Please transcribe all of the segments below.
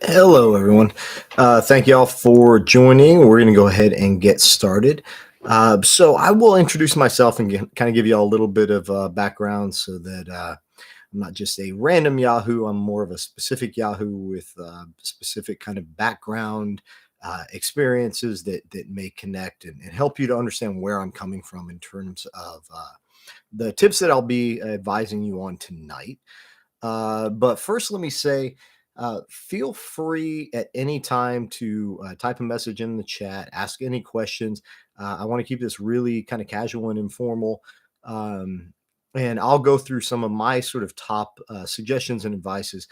Hello, everyone. Thank you all for joining. We're going to go ahead and get started. So, I will introduce myself and kind of give you all a little bit of background so that I'm not just a random Yahoo. I'm more of a specific Yahoo with specific kind of background experiences that may connect and help you to understand where I'm coming from in terms of the tips that I'll be advising you on tonight. But first, let me say, feel free at any time to type a message in the chat, ask any questions. I want to keep this really kind of casual and informal. Um, and I'll go through some of my sort of top suggestions and advice.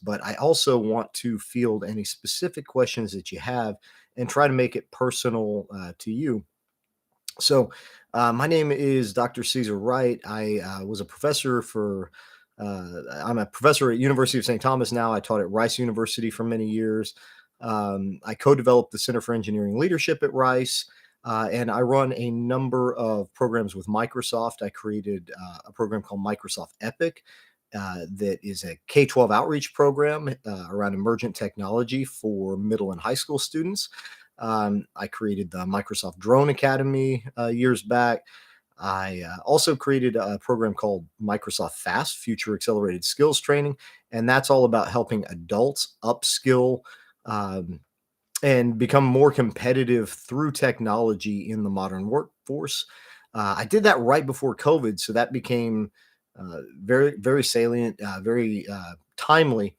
But I also want to field any specific questions that you have and try to make it personal to you. So, my name is Dr. Cesar Wright. I'm a professor at University of St. Thomas now. I taught at Rice University for many years. I co-developed the Center for Engineering Leadership at Rice, and I run a number of programs with Microsoft. I created a program called Microsoft Epic. That is a K-12 outreach program around emergent technology for middle and high school students. I created the Microsoft Drone Academy years back. I also created a program called Microsoft Fast Future Accelerated Skills Training, and that's all about helping adults upskill um, and become more competitive through technology in the modern workforce. I did that right before COVID, so that became very, very salient, very timely.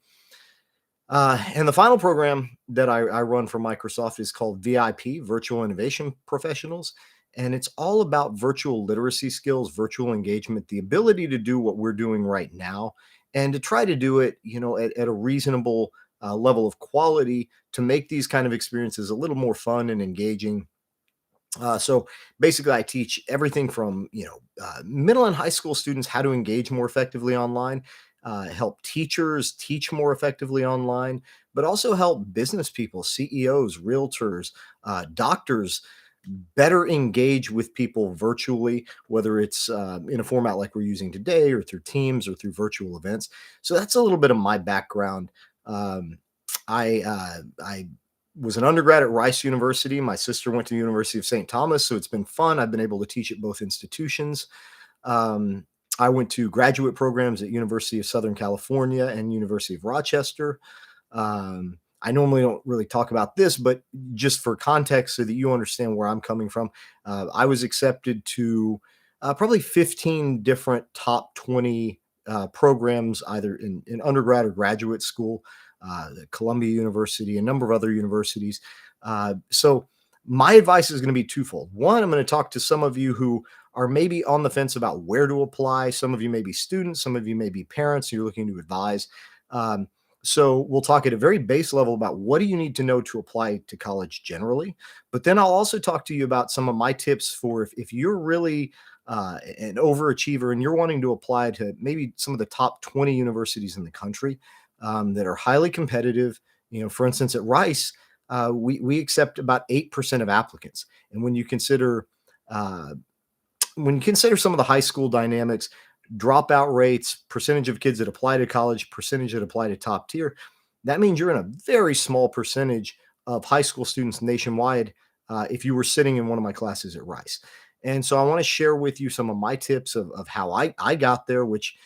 And the final program that I run for Microsoft is called VIP, Virtual Innovation Professionals. And it's all about virtual literacy skills, virtual engagement, the ability to do what we're doing right now and to try to do it, at a reasonable level of quality to make these kind of experiences a little more fun and engaging. So basically, I teach everything from middle and high school students how to engage more effectively online, help teachers teach more effectively online, but also help business people, CEOs, realtors, doctors better engage with people virtually, whether it's in a format like we're using today, or through Teams, or through virtual events. So that's a little bit of my background. Um, I was an undergrad at Rice University. My sister went to the University of St. Thomas, so it's been fun. I've been able to teach at both institutions. Um, I went to graduate programs at University of Southern California and University of Rochester. I normally don't really talk about this, but just for context, so that you understand where I'm coming from, I was accepted to probably 15 different top 20 programs, either in undergrad or graduate school, Columbia University, a number of other universities. So my advice is going to be twofold. One, I'm going to talk to some of you who are maybe on the fence about where to apply. Some of you may be students, some of you may be parents, you're looking to advise. Um, so we'll talk at a very base level about what do you need to know to apply to college generally. But then I'll also talk to you about some of my tips for if you're really an overachiever and you're wanting to apply to maybe some of the top 20 universities in the country that are highly competitive. For instance, at Rice, we accept about 8% of applicants, and uh, when you consider some of the high school dynamics, dropout rates, percentage of kids that apply to college, percentage that apply to top tier, that means you're in a very small percentage of high school students nationwide if you were sitting in one of my classes at Rice. And so I want to share with you some of my tips of how I got there, which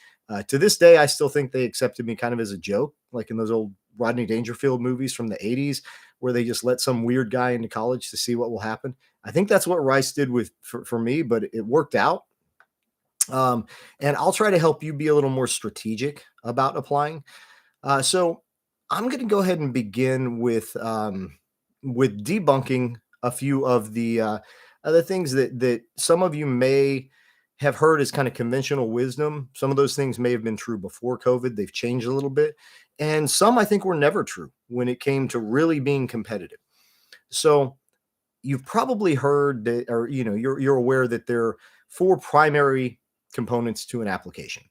to this day, I still think they accepted me kind of as a joke, like in those old Rodney Dangerfield movies from the 80s, where they just let some weird guy into college to see what will happen. I think that's what Rice did for me, but it worked out. Um, and I'll try to help you be a little more strategic about applying. So I'm going to go ahead and begin with debunking a few of the other things that some of you may have heard as kind of conventional wisdom. Some of those things may have been true before COVID. They've changed a little bit, and some I think were never true when it came to really being competitive. So you've probably heard that, or you're aware that there are four primary components to an application.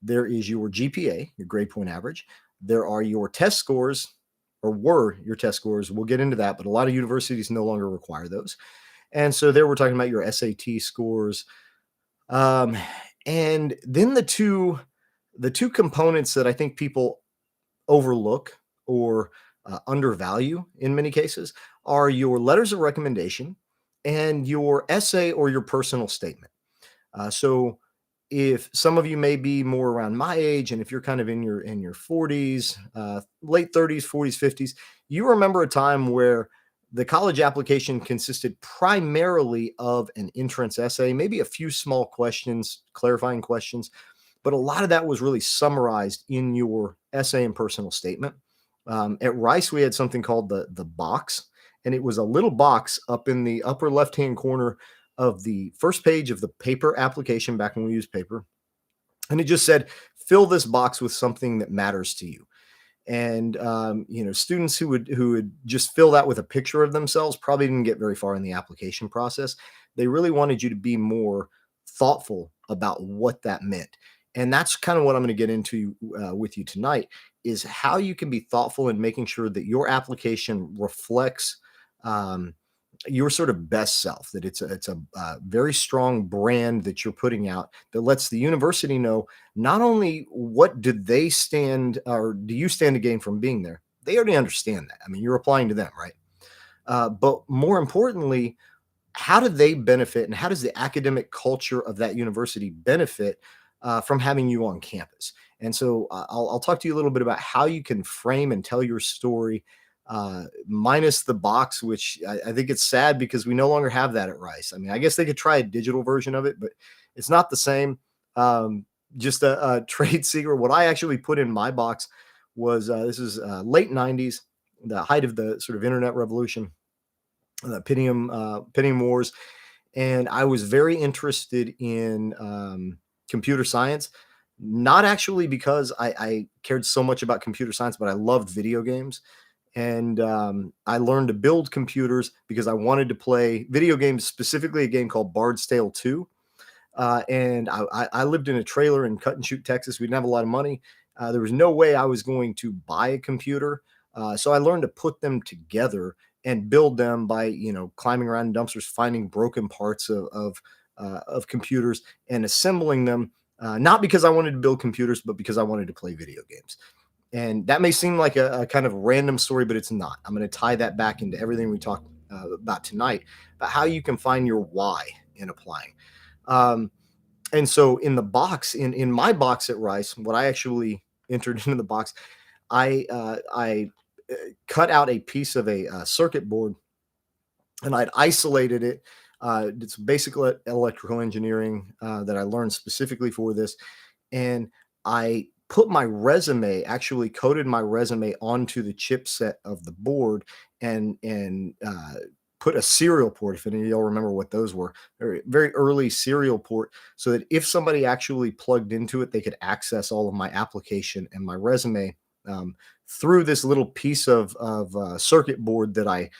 There is your GPA, your grade point average. There are your test scores, or were your test scores. We'll get into that, but a lot of universities no longer require those. And so there we're talking about your SAT scores. Um, and then the two components that I think people overlook or undervalue in many cases are your letters of recommendation and your essay or your personal statement. So if some of you may be more around my age, and if you're kind of in your 40s, late 30s, 40s, 50s, you remember a time where the college application consisted primarily of an entrance essay, maybe a few small questions, clarifying questions, but a lot of that was really summarized in your essay and personal statement. At Rice, we had something called the box, and it was a little box up in the upper left hand corner of the first page of the paper application back when we used paper, and it just said, "Fill this box with something that matters to you." And students who would just fill that with a picture of themselves probably didn't get very far in the application process. They really wanted you to be more thoughtful about what that meant, and that's kind of what I'm going to get into with you tonight, is how you can be thoughtful in making sure that your application reflects um, your sort of best self, that it's a very strong brand that you're putting out that lets the university know not only what did they stand or do you stand to gain from being there. They already understand that. I mean, you're applying to them, right? But more importantly, how do they benefit, and how does the academic culture of that university benefit from having you on campus? And so I'll talk to you a little bit about how you can frame and tell your story, minus the box, which I think it's sad because we no longer have that at Rice. I mean, I guess they could try a digital version of it, but it's not the same. Just a trade secret. What I actually put in my box was this is late 90s, the height of the sort of internet revolution, the Pentium Wars, and I was very interested in computer science. Not actually because I cared so much about computer science, but I loved video games, and I learned to build computers because I wanted to play video games, specifically a game called Bard's Tale 2. And I lived in a trailer in Cut and Shoot, Texas. We didn't have a lot of money. There was no way I was going to buy a computer. So I learned to put them together and build them by, climbing around in dumpsters, finding broken parts of computers and assembling them. Not because I wanted to build computers, but because I wanted to play video games. And that may seem like a kind of random story, but it's not. I'm going to tie that back into everything we talked about tonight, about how you can find your why in applying. Um, and so in the box, in my box at Rice, what I actually entered into the box, I cut out a piece of a circuit board, and I'd isolated it. It's basic electrical engineering that I learned specifically for this, and I put my resume, actually coded my resume onto the chipset of the board, and put a serial port. If any of y'all remember what those were, very very early serial port, so that if somebody actually plugged into it, they could access all of my application and my resume um, through this little piece of circuit board that I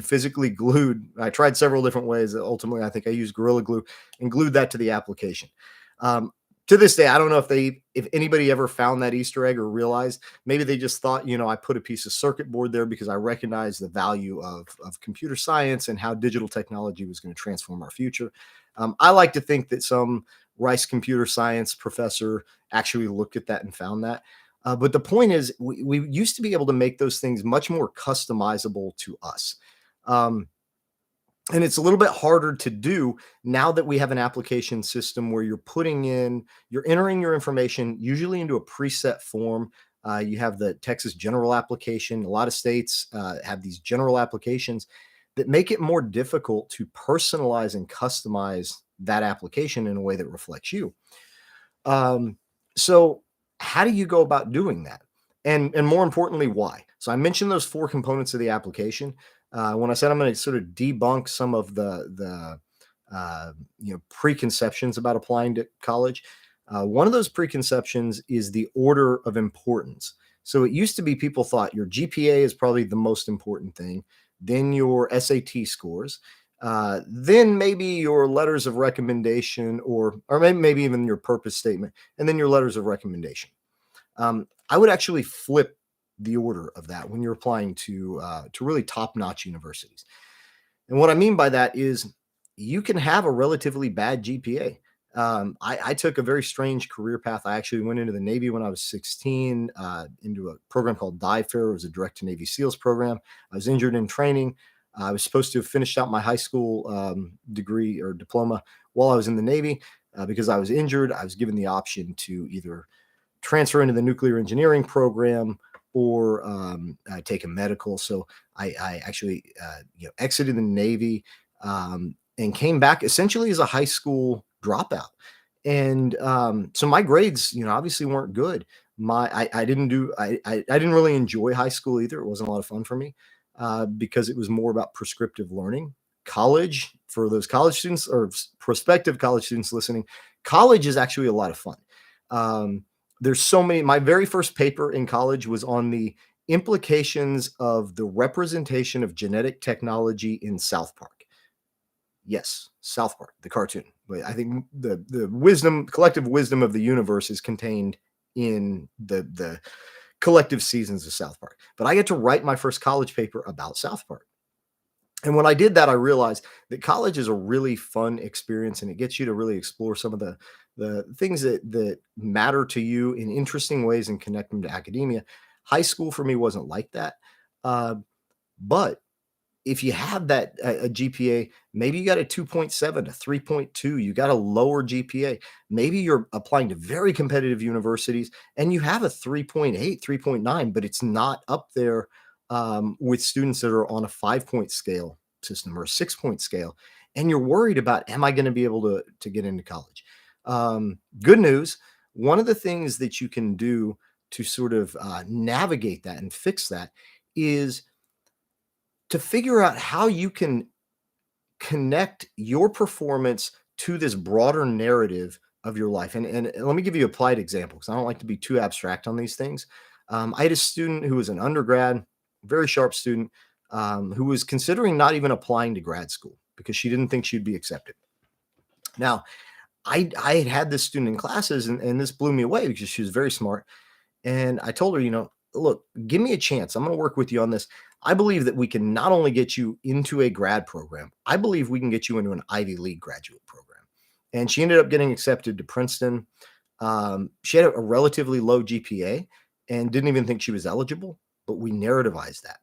physically glued. I tried several different ways. Ultimately, I think I used Gorilla Glue and glued that to the application. Um, to this day, I don't know if anybody ever found that Easter egg or realized. Maybe they just thought, I put a piece of circuit board there because I recognized the value of computer science and how digital technology was going to transform our future. I like to think that some Rice computer science professor actually looked at that and found that. But the point is, we used to be able to make those things much more customizable to us. Um, and it's a little bit harder to do now that we have an application system where you're entering your information usually into a preset form. You have the Texas general application. A lot of states have these general applications that make it more difficult to personalize and customize that application in a way that reflects you. So how do you go about doing that? And more importantly, why? So I mentioned those four components of the application. When I said I'm going to sort of debunk some of the preconceptions about applying to college, one of those preconceptions is the order of importance. So it used to be people thought your GPA is probably the most important thing, then your SAT scores, then maybe your letters of recommendation, or maybe even your purpose statement, and then your letters of recommendation. I would actually flip the order of that when you're applying to really top-notch universities. And what I mean by that is you can have a relatively bad GPA. I took a very strange career path. I actually went into the Navy when I was 16, into a program called Dive Fair. It was a direct to Navy SEALs program. I was injured in training. I was supposed to have finished out my high school degree or diploma while I was in the Navy. Because I was injured, I was given the option to either transfer into the nuclear engineering program or take a medical. So I actually exited the Navy and came back essentially as a high school dropout. And so my grades, obviously weren't good. I didn't do I didn't really enjoy high school either. It wasn't a lot of fun for me because it was more about prescriptive learning. College, for those college students or prospective college students listening, college is actually a lot of fun. Um, there's so many. My very first paper in college was on the implications of the representation of genetic technology in South Park. Yes, South Park, the cartoon. But I think the wisdom, collective wisdom of the universe is contained in the collective seasons of South Park. But I get to write my first college paper about South Park. And when I did that, I realized that college is a really fun experience, and it gets you to really explore some of the things that matter to you in interesting ways and connect them to academia. High school for me wasn't like that, uh, but if you have that a GPA, maybe you got a 2.7, a 3.2, you got a lower GPA. Maybe you're applying to very competitive universities and you have a 3.8, 3.9, but it's not up there with students that are on a 5-point scale system or a 6-point scale. And you're worried about, am I going to be able to get into college? Good news. One of the things that you can do to sort of navigate that and fix that is to figure out how you can connect your performance to this broader narrative of your life. And let me give you applied example because I don't like to be too abstract on these things. I had a student who was an undergrad, very sharp student, who was considering not even applying to grad school because she didn't think she'd be accepted. Now, I had this student in classes, and this blew me away because she was very smart. And I told her, look, give me a chance. I'm going to work with you on this. I believe that we can not only get you into a grad program, I believe we can get you into an Ivy League graduate program. And she ended up getting accepted to Princeton. She had a relatively low GPA and didn't even think she was eligible, but we narrativized that.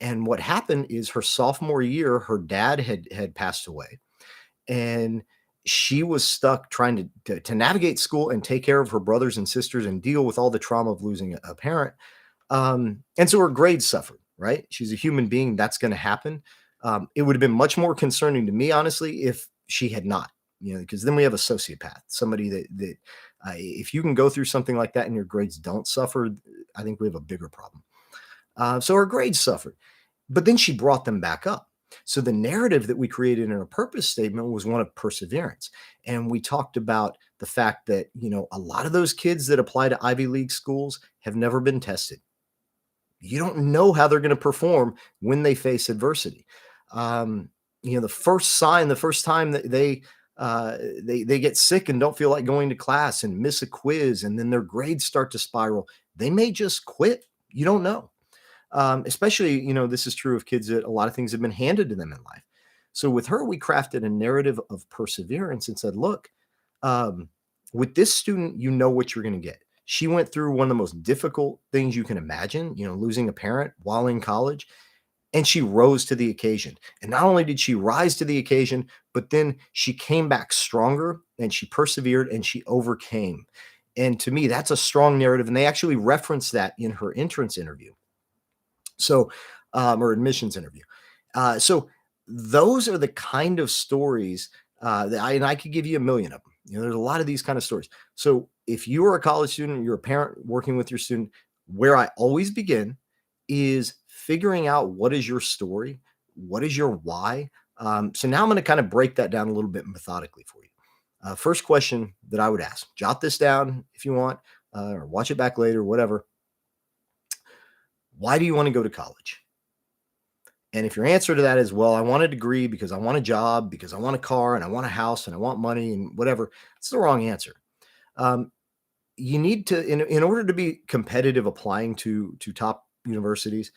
And what happened is her sophomore year, her dad had passed away, and she was stuck trying to navigate school and take care of her brothers and sisters and deal with all the trauma of losing a parent. And so her grades suffered, right? She's a human being. That's going to happen. It would have been much more concerning to me, honestly, if she had not, because then we have a sociopath, somebody that if you can go through something like that and your grades don't suffer, I think we have a bigger problem. So her grades suffered, but then she brought them back up. So the narrative that we created in our purpose statement was one of perseverance. And we talked about the fact that, a lot of those kids that apply to Ivy League schools have never been tested. You don't know how they're going to perform when they face adversity. The first sign, the first time that they get sick and don't feel like going to class and miss a quiz, and then their grades start to spiral, they may just quit. You don't know. Especially, this is true of kids that a lot of things have been handed to them in life. So with her, we crafted a narrative of perseverance and said, look, with this student, you know what you're going to get. She went through one of the most difficult things you can imagine, losing a parent while in college, and she rose to the occasion. And not only did she rise to the occasion, but then she came back stronger and she persevered and she overcame. And to me, that's a strong narrative. And they actually referenced that in her entrance interview. So, or admissions interview. So those are the kind of stories that I could give you a million of them. There's a lot of these kind of stories. So if you are a college student, you're a parent working with your student, where I always begin is figuring out what is your story, what is your why. So now I'm going to kind of break that down a little bit methodically for you. First question that I would ask, jot this down if you want, or watch it back later, whatever. Why do you want to go to college? And if your answer to that is, well, I want a degree because I want a job, because I want a car and I want a house and I want money and whatever, it's the wrong answer. You need to, in order to be competitive applying to top universities,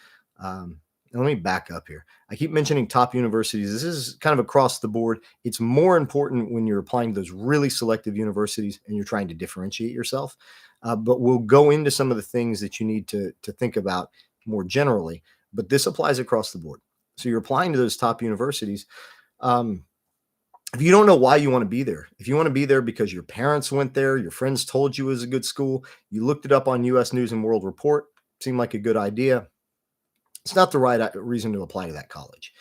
Let me back up here. I keep mentioning top universities. This is kind of across the board. It's more important when you're applying to those really selective universities and you're trying to differentiate yourself. But we'll go into some of the things that you need to think about more generally. But this applies across the board. So you're applying to those top universities. Um, if you don't know why you want to be there, if you want to be there because your parents went there, your friends told you it was a good school, you looked it up on US News and World Report, seemed like a good idea, it's not the right reason to apply to that college.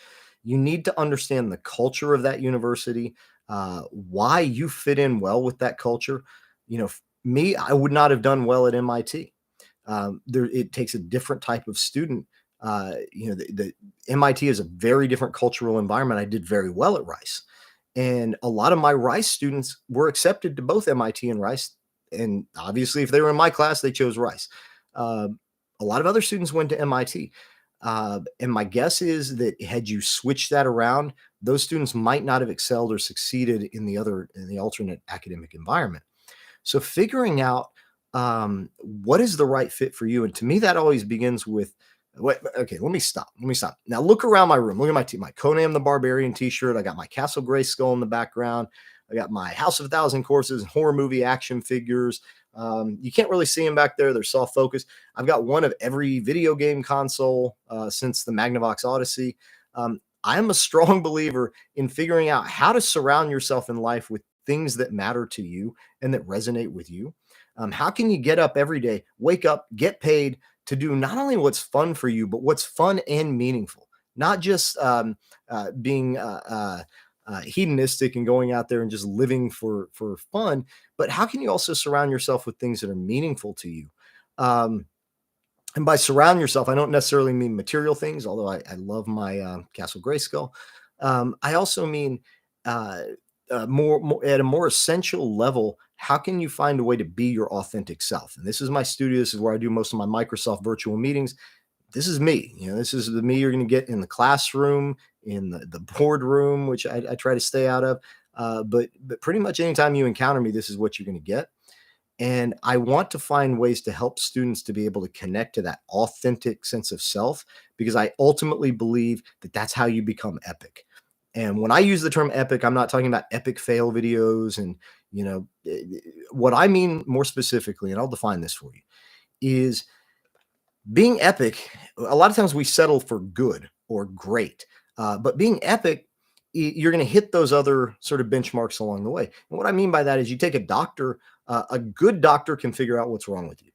You need to understand the culture of that university, why you fit in well with that culture. Me, I would not have done well at MIT. It takes a different type of student. The MIT is a very different cultural environment. I did very well at Rice, and a lot of my Rice students were accepted to both MIT and Rice. And obviously, if they were in my class, they chose Rice. Uh, a lot of other students went to MIT. And my guess is that had you switched that around, those students might not have excelled or succeeded in the alternate academic environment. So figuring out what is the right fit for you, and to me, that always begins with. Wait, okay, let me stop. Let me stop. Now look around my room. Look at my Conan the Barbarian T-shirt. I got my Castle Grayskull in the background. I got my House of a Thousand Corpses horror movie action figures. You can't really see them back there. They're soft focus. I've got one of every video game console since the Magnavox Odyssey. I am a strong believer in figuring out how to surround yourself in life with things that matter to you and that resonate with you. How can you get up every day, wake up, get paid to do not only what's fun for you, but what's fun and meaningful, not just being hedonistic and going out there and just living for fun, but how can you also surround yourself with things that are meaningful to you? Um, and by surround yourself, I don't necessarily mean material things, although I love my Castle Grayskull. I also mean uh, more at a more essential level. How can you find a way to be your authentic self? And this is my studio. This is where I do most of my Microsoft virtual meetings. This is me. This is the me you're going to get in the classroom, in the boardroom, which I try to stay out of. But pretty much anytime you encounter me, this is what you're going to get. And I want to find ways to help students to be able to connect to that authentic sense of self, because I ultimately believe that that's how you become epic. And when I use the term epic, I'm not talking about epic fail videos. And, what I mean more specifically, and I'll define this for you, is being epic. A lot of times we settle for good or great, but being epic, you're going to hit those other sort of benchmarks along the way. And what I mean by that is you take a doctor, a good doctor can figure out what's wrong with you.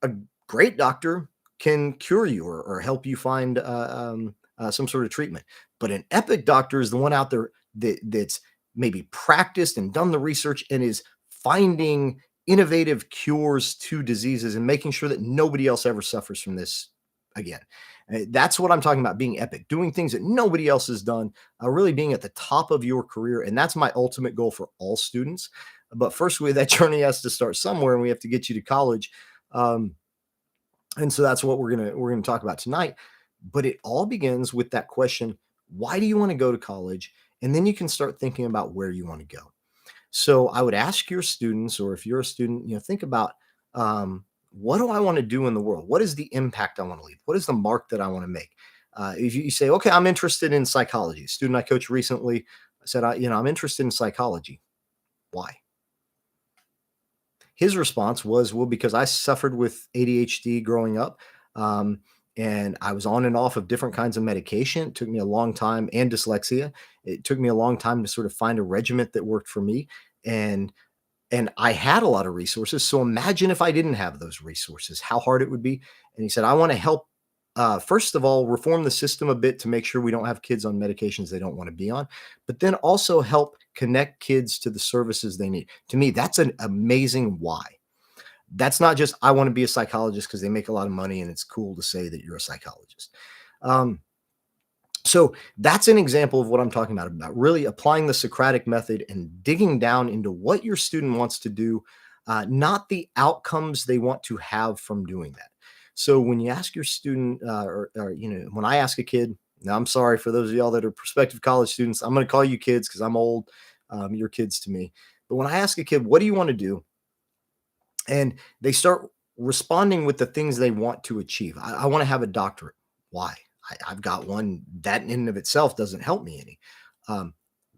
A great doctor can cure you or help you find some sort of treatment. But an epic doctor is the one out there that's maybe practiced and done the research and is finding innovative cures to diseases and making sure that nobody else ever suffers from this again. That's what I'm talking about, being epic, doing things that nobody else has done, really being at the top of your career. And that's my ultimate goal for all students. But first, that journey has to start somewhere, and we have to get you to college. Um, and so that's what we're gonna talk about tonight. But it all begins with that question: why do you want to go to college? And then you can start thinking about where you want to go. So I would ask your students, or if you're a student, think about, what do I want to do in the world? What is the impact I want to leave? What is the mark that I want to make? If you say, okay, I'm interested in psychology. A student I coached recently said, I'm interested in psychology. Why? His response was, well, because I suffered with ADHD growing up. And I was on and off of different kinds of medication. It took me a long time, and dyslexia. It took me a long time to sort of find a regiment that worked for me. And and I had a lot of resources. So imagine if I didn't have those resources, how hard it would be. And he said, I want to help, first of all, reform the system a bit to make sure we don't have kids on medications they don't want to be on, but then also help connect kids to the services they need. To me, that's an amazing why. That's not just, I want to be a psychologist because they make a lot of money and it's cool to say that you're a psychologist. Um, so that's an example of what I'm talking about really applying the Socratic method and digging down into what your student wants to do, not the outcomes they want to have from doing that. So when you ask your student, when I ask a kid, now I'm sorry for those of y'all that are prospective college students, I'm going to call you kids because I'm old. You're kids to me. But when I ask a kid, what do you want to do? And they start responding with the things they want to achieve. I want to have a doctorate. Why? I've got one that in and of itself doesn't help me any. Um,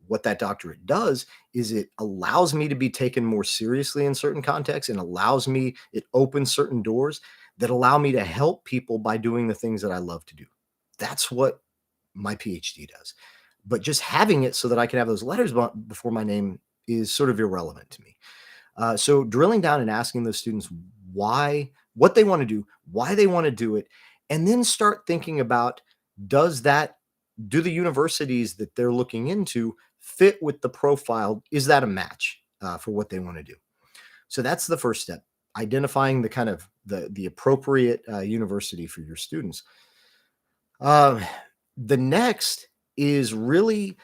what that doctorate does is it allows me to be taken more seriously in certain contexts and allows me, it opens certain doors that allow me to help people by doing the things that I love to do. That's what my PhD does. But just having it so that I can have those letters before my name is sort of irrelevant to me. So drilling down and asking those students why, what they want to do, why they want to do it, and then start thinking about, does that, do the universities that they're looking into fit with the profile? Is that a match for what they want to do? So that's the first step, identifying the kind of the appropriate university for your students. Uh, the next is really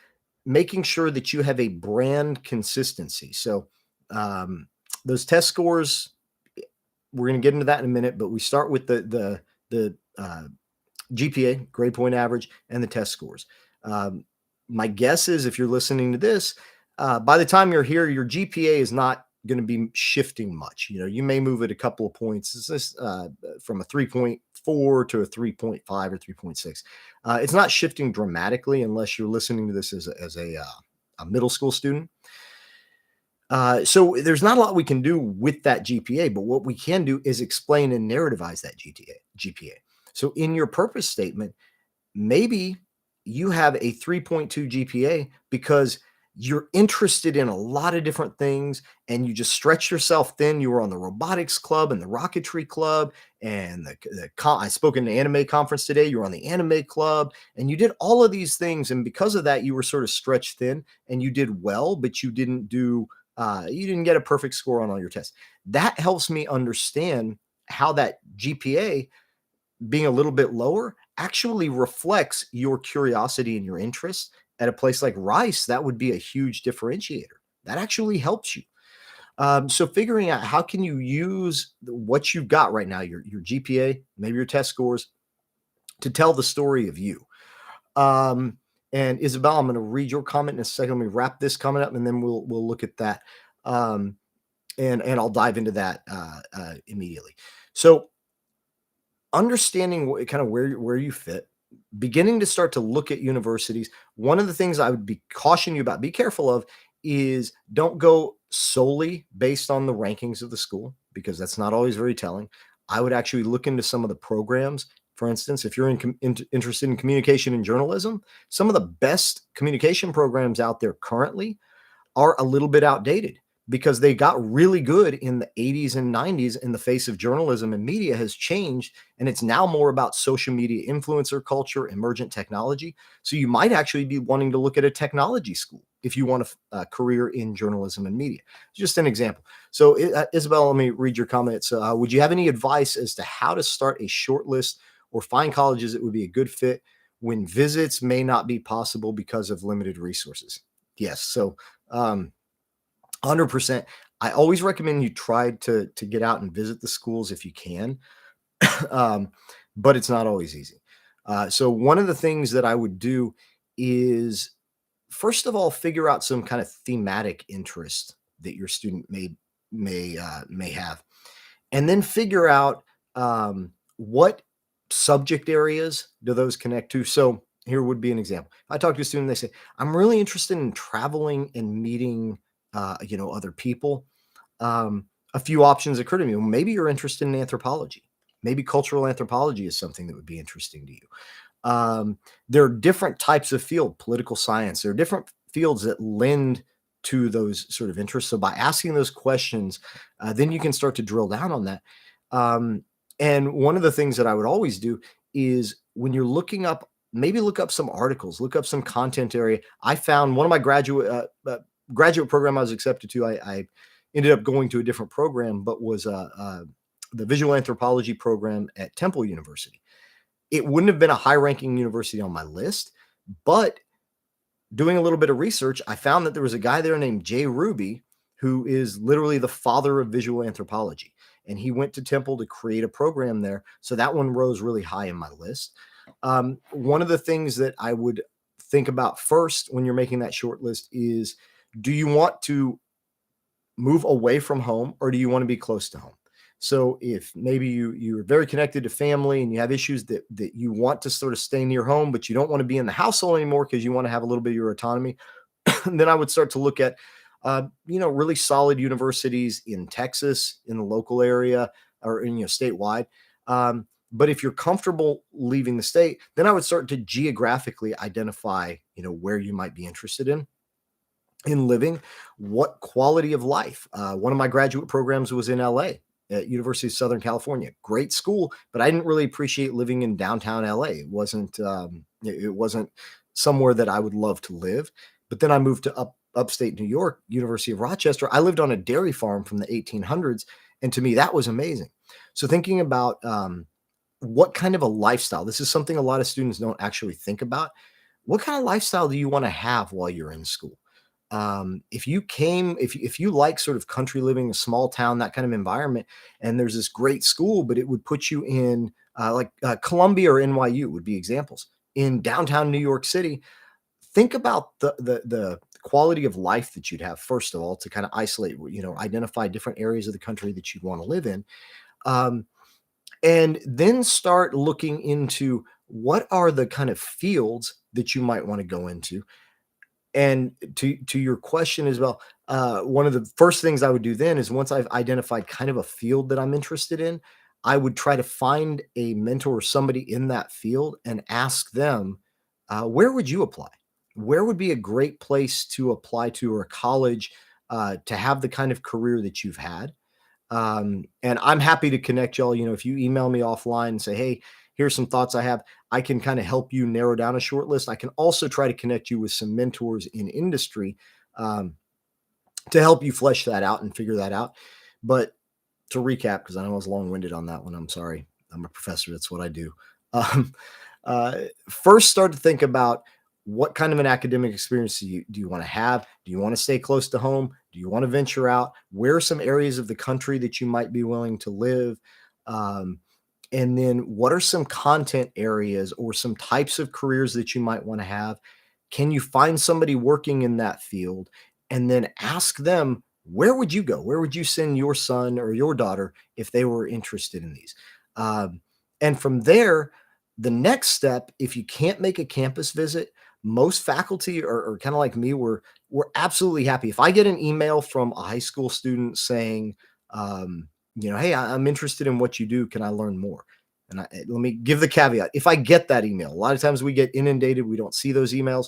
making sure that you have a brand consistency. So um, those test scores, we're going to get into that in a minute, but we start with the GPA, grade point average, and the test scores. Um, my guess is if you're listening to this, by the time you're here, your GPA is not going to be shifting much. You know, you may move it a couple of points. It's just, from a 3.4 to a 3.5 or 3.6. It's not shifting dramatically unless you're listening to this as a middle school student. So there's not a lot we can do with that GPA, but what we can do is explain and narrativize that GPA. So in your purpose statement, maybe you have a 3.2 GPA because you're interested in a lot of different things and you just stretch yourself thin. You were on the robotics club and the rocketry club and I spoke in the anime conference today. You were on the anime club and you did all of these things. And because of that, you were sort of stretched thin and you did well, but you didn't get a perfect score on all your tests. That helps me understand how that GPA being a little bit lower actually reflects your curiosity and your interest. At a place like Rice, that would be a huge differentiator. That actually helps you. So figuring out how can you use what you've got right now, your GPA, maybe your test scores, to tell the story of you. Um, and Isabel, I'm going to read your comment in a second. Let me wrap this comment up, and then we'll look at that. Um, and I'll dive into that immediately. So understanding kind of where you fit, beginning to start to look at universities. One of the things I would be caution you about, be careful of, is don't go solely based on the rankings of the school because that's not always very telling. I would actually look into some of the programs. For instance, if you're interested in communication and journalism, some of the best communication programs out there currently are a little bit outdated because they got really good in the 80s and 90s, and the face of journalism and media has changed, and it's now more about social media influencer culture, emergent technology. So you might actually be wanting to look at a technology school if you want a career in journalism and media. Just an example. So Isabel, let me read your comments. Would you have any advice as to how to start a short list or find colleges that would be a good fit when visits may not be possible because of limited resources? Yes. So 100%. I always recommend you try to get out and visit the schools if you can, um, but it's not always easy. So one of the things that I would do is, first of all, figure out some kind of thematic interest that your student may have, and then figure out what subject areas do those connect to. So here would be an example. I talk to a student, they say, I'm really interested in traveling and meeting, other people. A few options occur to me. Well, maybe you're interested in anthropology. Maybe cultural anthropology is something that would be interesting to you. There are different types of field, political science. There are different fields that lend to those sort of interests. So by asking those questions, then you can start to drill down on that. And one of the things that I would always do is when you're looking up, maybe look up some articles, look up some content area. I found one of my graduate program I was accepted to. I ended up going to a different program, but was the visual anthropology program at Temple University. It wouldn't have been a high-ranking university on my list, but doing a little bit of research, I found that there was a guy there named Jay Ruby, who is literally the father of visual anthropology. And he went to Temple to create a program there. So that one rose really high in my list. One of the things that I would think about first when you're making that short list is, do you want to move away from home or do you want to be close to home? So if maybe you're very connected to family and you have issues that you want to sort of stay near home, but you don't want to be in the household anymore because you want to have a little bit of your autonomy, then I would start to look at, really solid universities in Texas, in the local area, or statewide. But if you're comfortable leaving the state, then I would start to geographically identify, where you might be interested in living, what quality of life. One of my graduate programs was in LA at University of Southern California. Great school, but I didn't really appreciate living in downtown LA. It wasn't somewhere that I would love to live. But then I moved to upstate New York, University of Rochester. I lived on a dairy farm from the 1800s, and to me that was amazing. So thinking about what kind of a lifestyle, this is something a lot of students don't actually think about. What kind of lifestyle do you want to have while you're in school? If you like sort of country living, a small town, that kind of environment, and there's this great school, but it would put you in Columbia or NYU would be examples in downtown New York City. Think about the quality of life that you'd have first of all to kind of isolate, identify different areas of the country that you'd want to live in, um, and then start looking into what are the kind of fields that you might want to go into. And to your question as well, one of the first things I would do then is once I've identified kind of a field that I'm interested in, I would try to find a mentor or somebody in that field and ask them, where would you apply? Where would be a great place to apply to, or a college to have the kind of career that you've had? And I'm happy to connect y'all. If you email me offline and say, hey, here's some thoughts I have, I can kind of help you narrow down a short list. I can also try to connect you with some mentors in industry um, to help you flesh that out and figure that out. But to recap, because I know I was long winded on that one, I'm sorry. I'm a professor. That's what I do. Um, First, start to think about what kind of an academic experience do you want to have? Do you want to stay close to home? Do you want to venture out? Where are some areas of the country that you might be willing to live? Um, and then what are some content areas or some types of careers that you might want to have? Can you find somebody working in that field? And then ask them, where would you go? Where would you send your son or your daughter if they were interested in these? Um, and from there, the next step, if you can't make a campus visit, most faculty are kind of like me. We're absolutely happy. If I get an email from a high school student saying, hey, I'm interested in what you do. Can I learn more? And let me give the caveat. If I get that email, a lot of times we get inundated. We don't see those emails,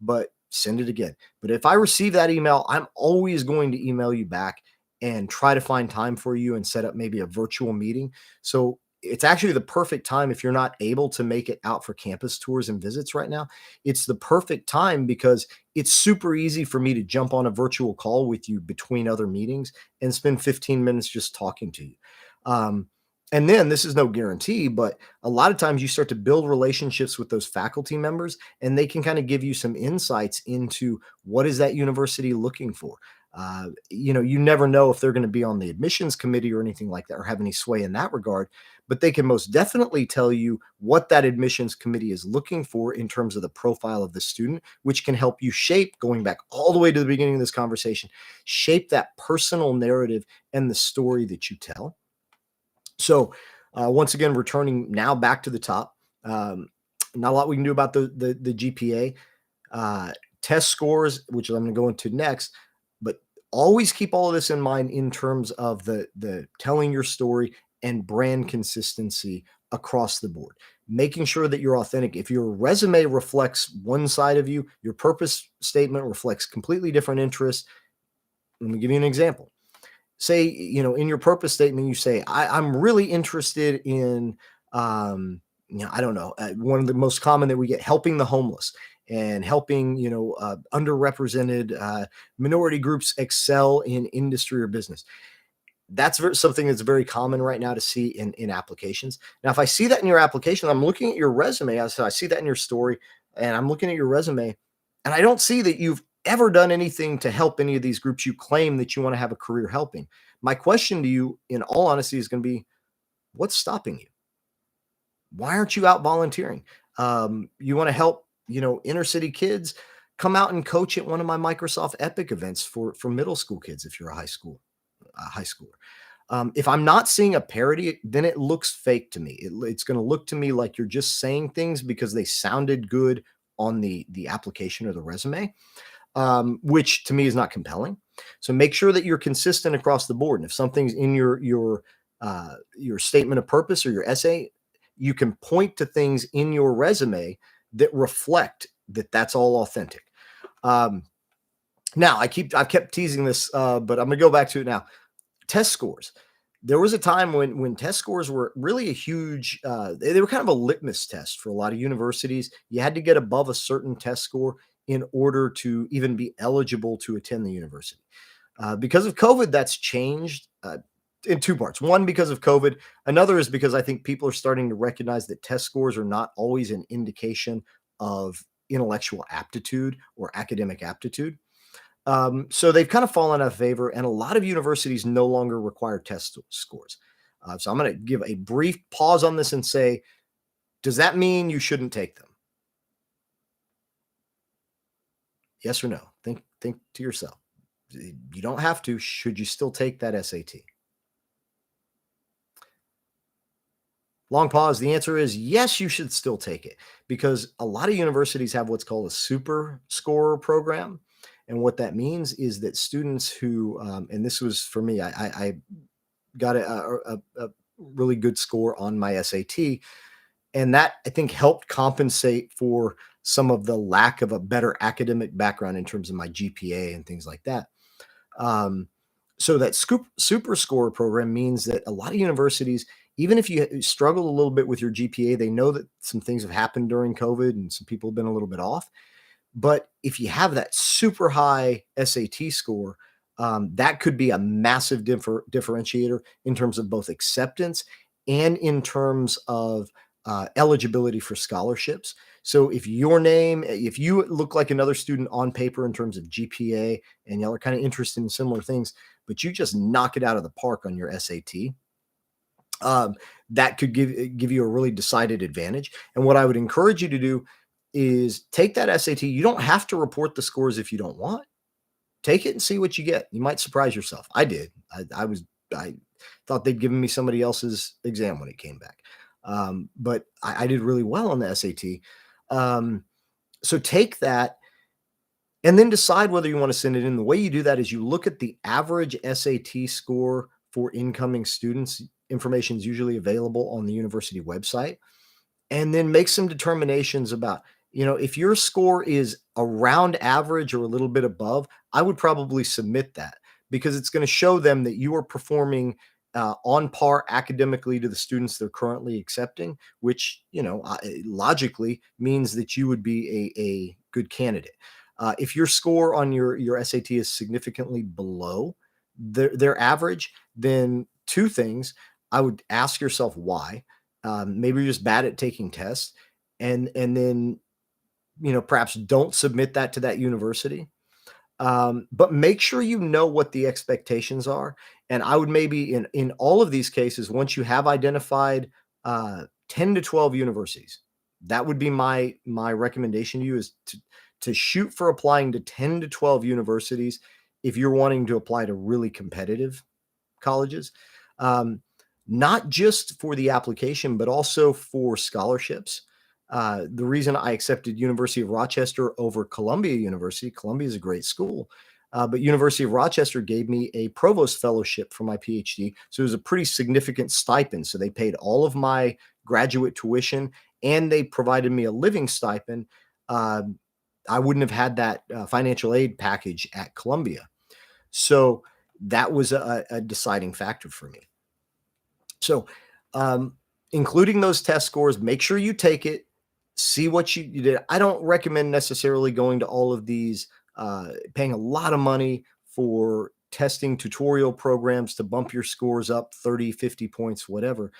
but send it again. But if I receive that email, I'm always going to email you back and try to find time for you and set up maybe a virtual meeting. So it's actually the perfect time if you're not able to make it out for campus tours and visits right now. It's the perfect time because it's super easy for me to jump on a virtual call with you between other meetings and spend 15 minutes just talking to you. Um, and then this is no guarantee, but a lot of times you start to build relationships with those faculty members and they can kind of give you some insights into what is that university looking for. You never know if they're going to be on the admissions committee or anything like that or have any sway in that regard, but they can most definitely tell you what that admissions committee is looking for in terms of the profile of the student, which can help you shape, going back all the way to the beginning of this conversation, shape that personal narrative and the story that you tell. So, once again, returning now back to the top, not a lot we can do about the GPA. Test scores, which I'm going to go into next, but always keep all of this in mind in terms of the telling your story and brand consistency across the board. Making sure that you're authentic. If your resume reflects one side of you, your purpose statement reflects completely different interests. Let me give you an example. Say, in your purpose statement, you say, I'm really interested in, I don't know, one of the most common that we get, helping the homeless and helping, underrepresented minority groups excel in industry or business. That's something that's very common right now to see in applications. Now, if I see that in your application, I'm looking at your resume. I see that in your story, and I'm looking at your resume, and I don't see that you've ever done anything to help any of these groups you claim that you want to have a career helping. My question to you, in all honesty, is going to be, what's stopping you? Why aren't you out volunteering? You want to help, inner city kids? Come out and coach at one of my Microsoft Epic events for middle school kids if you're a high schooler. If I'm not seeing a parody, then it looks fake to me. It's going to look to me like you're just saying things because they sounded good on the application or the resume, which to me is not compelling. So make sure that you're consistent across the board. And if something's in your statement of purpose or your essay, you can point to things in your resume that reflect that that's all authentic. Um, Now I've kept teasing this, but I'm gonna go back to it now. Test scores. There was a time when test scores were really a huge. They were kind of a litmus test for a lot of universities. You had to get above a certain test score in order to even be eligible to attend the university. Because of COVID, that's changed in two parts. One, because of COVID. Another is because I think people are starting to recognize that test scores are not always an indication of intellectual aptitude or academic aptitude. So they've kind of fallen out of favor, and a lot of universities no longer require test scores. So I'm going to give a brief pause on this and say, does that mean you shouldn't take them? Yes or no? Think to yourself. You don't have to. Should you still take that SAT? Long pause. The answer is yes, you should still take it because a lot of universities have what's called a super scorer program. And what that means is that students who, and this was for me, I got a really good score on my SAT. And that I think helped compensate for some of the lack of a better academic background in terms of my GPA and things like that. Um, so that super score program means that a lot of universities, even if you struggle a little bit with your GPA, they know that some things have happened during COVID and some people have been a little bit off. But if you have that super high SAT score, that could be a massive differentiator in terms of both acceptance and in terms of eligibility for scholarships. So if you look like another student on paper in terms of GPA and y'all are kind of interested in similar things, but you just knock it out of the park on your SAT, um, that could give you a really decided advantage. And what I would encourage you to do is take that SAT. You don't have to report the scores if you don't want. Take it and see what you get. You might surprise yourself. I did. I thought they'd given me somebody else's exam when it came back, but I did really well on the SAT. So take that and then decide whether you want to send it in. The way you do that is you look at the average SAT score for incoming students. Information is usually available on the university website, and then make some determinations about, if your score is around average or a little bit above, I would probably submit that because it's going to show them that you are performing on par academically to the students they're currently accepting, which, logically means that you would be a good candidate. If your score on your SAT is significantly below their average, then two things. I would ask yourself why. Maybe you're just bad at taking tests, and then perhaps don't submit that to that university. But make sure you know what the expectations are. And I would maybe in all of these cases, once you have identified 10 to 12 universities, that would be my recommendation to you is to shoot for applying to 10 to 12 universities if you're wanting to apply to really competitive colleges. Um, Not just for the application, but also for scholarships. The reason I accepted University of Rochester over Columbia University, Columbia is a great school, but University of Rochester gave me a provost fellowship for my PhD. So it was a pretty significant stipend. So they paid all of my graduate tuition and they provided me a living stipend. Um, I wouldn't have had that financial aid package at Columbia. So that was a deciding factor for me. So, including those test scores, make sure you take it, see what you did. I don't recommend necessarily going to all of these, paying a lot of money for testing tutorial programs to bump your scores up 30, 50 points, whatever.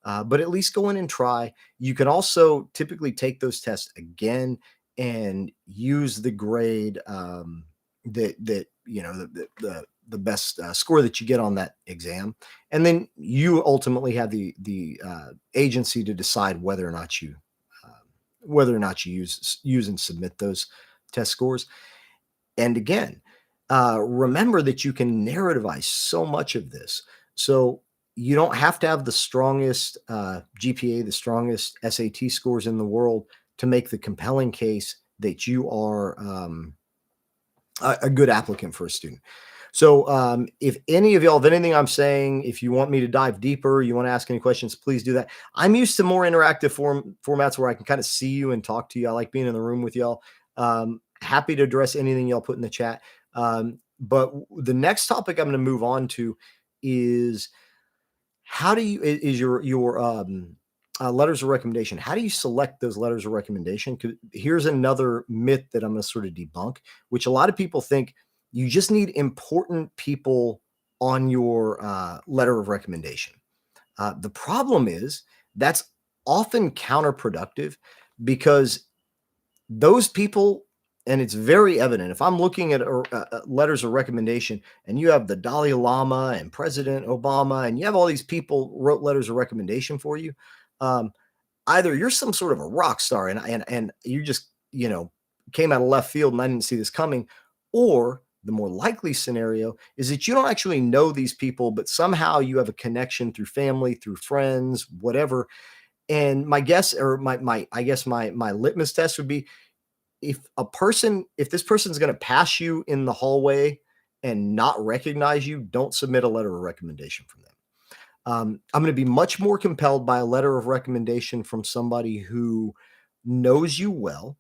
But at least go in and try. You can also typically take those tests again and use the grade that the best score that you get on that exam, and then you ultimately have the agency to decide uh, whether or not you use and submit those test scores. And again, remember that you can narrativize so much of this. So you don't have to have the strongest GPA, the strongest SAT scores in the world to make the compelling case that you are a good applicant for a student. So, if any of y'all, if anything I'm saying, if you want me to dive deeper, you want to ask any questions, please do that. I'm used to more interactive formats where I can kind of see you and talk to you. I like being in the room with y'all. Happy to address anything y'all put in the chat. But the next topic I'm going to move on to is how do you is your letters of recommendation? How do you select those letters of recommendation? 'Cause here's another myth that I'm going to sort of debunk, which a lot of people think you just need important people on your letter of recommendation. The problem is that's often counterproductive because those people, and it's very evident if I'm looking at letters of recommendation and you have the Dalai Lama and President Obama and you have all these people wrote letters of recommendation for you, um, either you're some sort of a rock star and you just, came out of left field and I didn't see this coming, or the more likely scenario is that you don't actually know these people, but somehow you have a connection through family, through friends, whatever. And my guess, or my I guess my litmus test would be, if this person's going to pass you in the hallway and not recognize you, don't submit a letter of recommendation from them. I'm going to be much more compelled by a letter of recommendation from somebody who knows you well,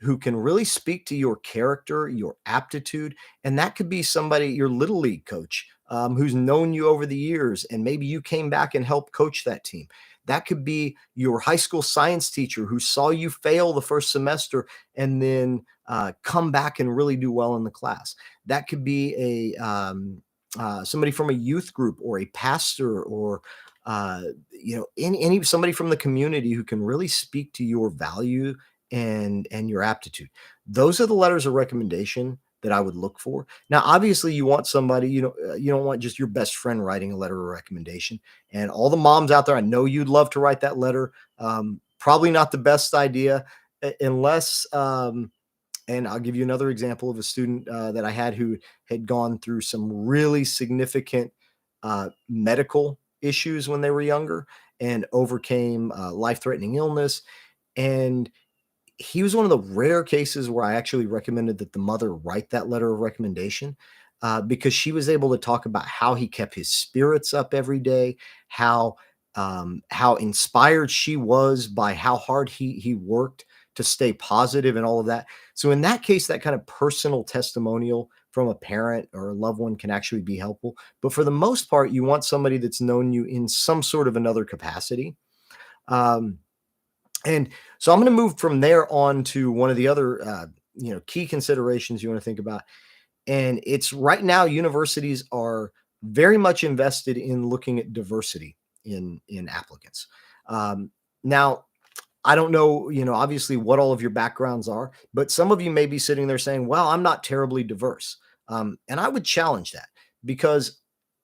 who can really speak to your character, your aptitude. And that could be somebody, your little league coach, who's known you over the years, and maybe you came back and helped coach that team. That could be your high school science teacher who saw you fail the first semester and then come back and really do well in the class. That could be somebody from a youth group or a pastor, or any somebody from the community who can really speak to your value and your aptitude. Those are the letters of recommendation that I would look for. Now, obviously, you want somebody, you don't want just your best friend writing a letter of recommendation. And all the moms out there, I know you'd love to write that letter. Probably not the best idea, unless and I'll give you another example of a student that I had who had gone through some really significant medical issues when they were younger and overcame life-threatening illness. And he was one of the rare cases where I actually recommended that the mother write that letter of recommendation, because she was able to talk about how he kept his spirits up every day, how inspired she was by how hard he worked to stay positive and all of that. So in that case, that kind of personal testimonial from a parent or a loved one can actually be helpful. But for the most part, you want somebody that's known you in some sort of another capacity. Um, and so I'm going to move from there on to one of the other, key considerations you want to think about. And it's right now, universities are very much invested in looking at diversity in applicants. Now, I don't know, obviously what all of your backgrounds are, but some of you may be sitting there saying, well, I'm not terribly diverse. And I would challenge that, because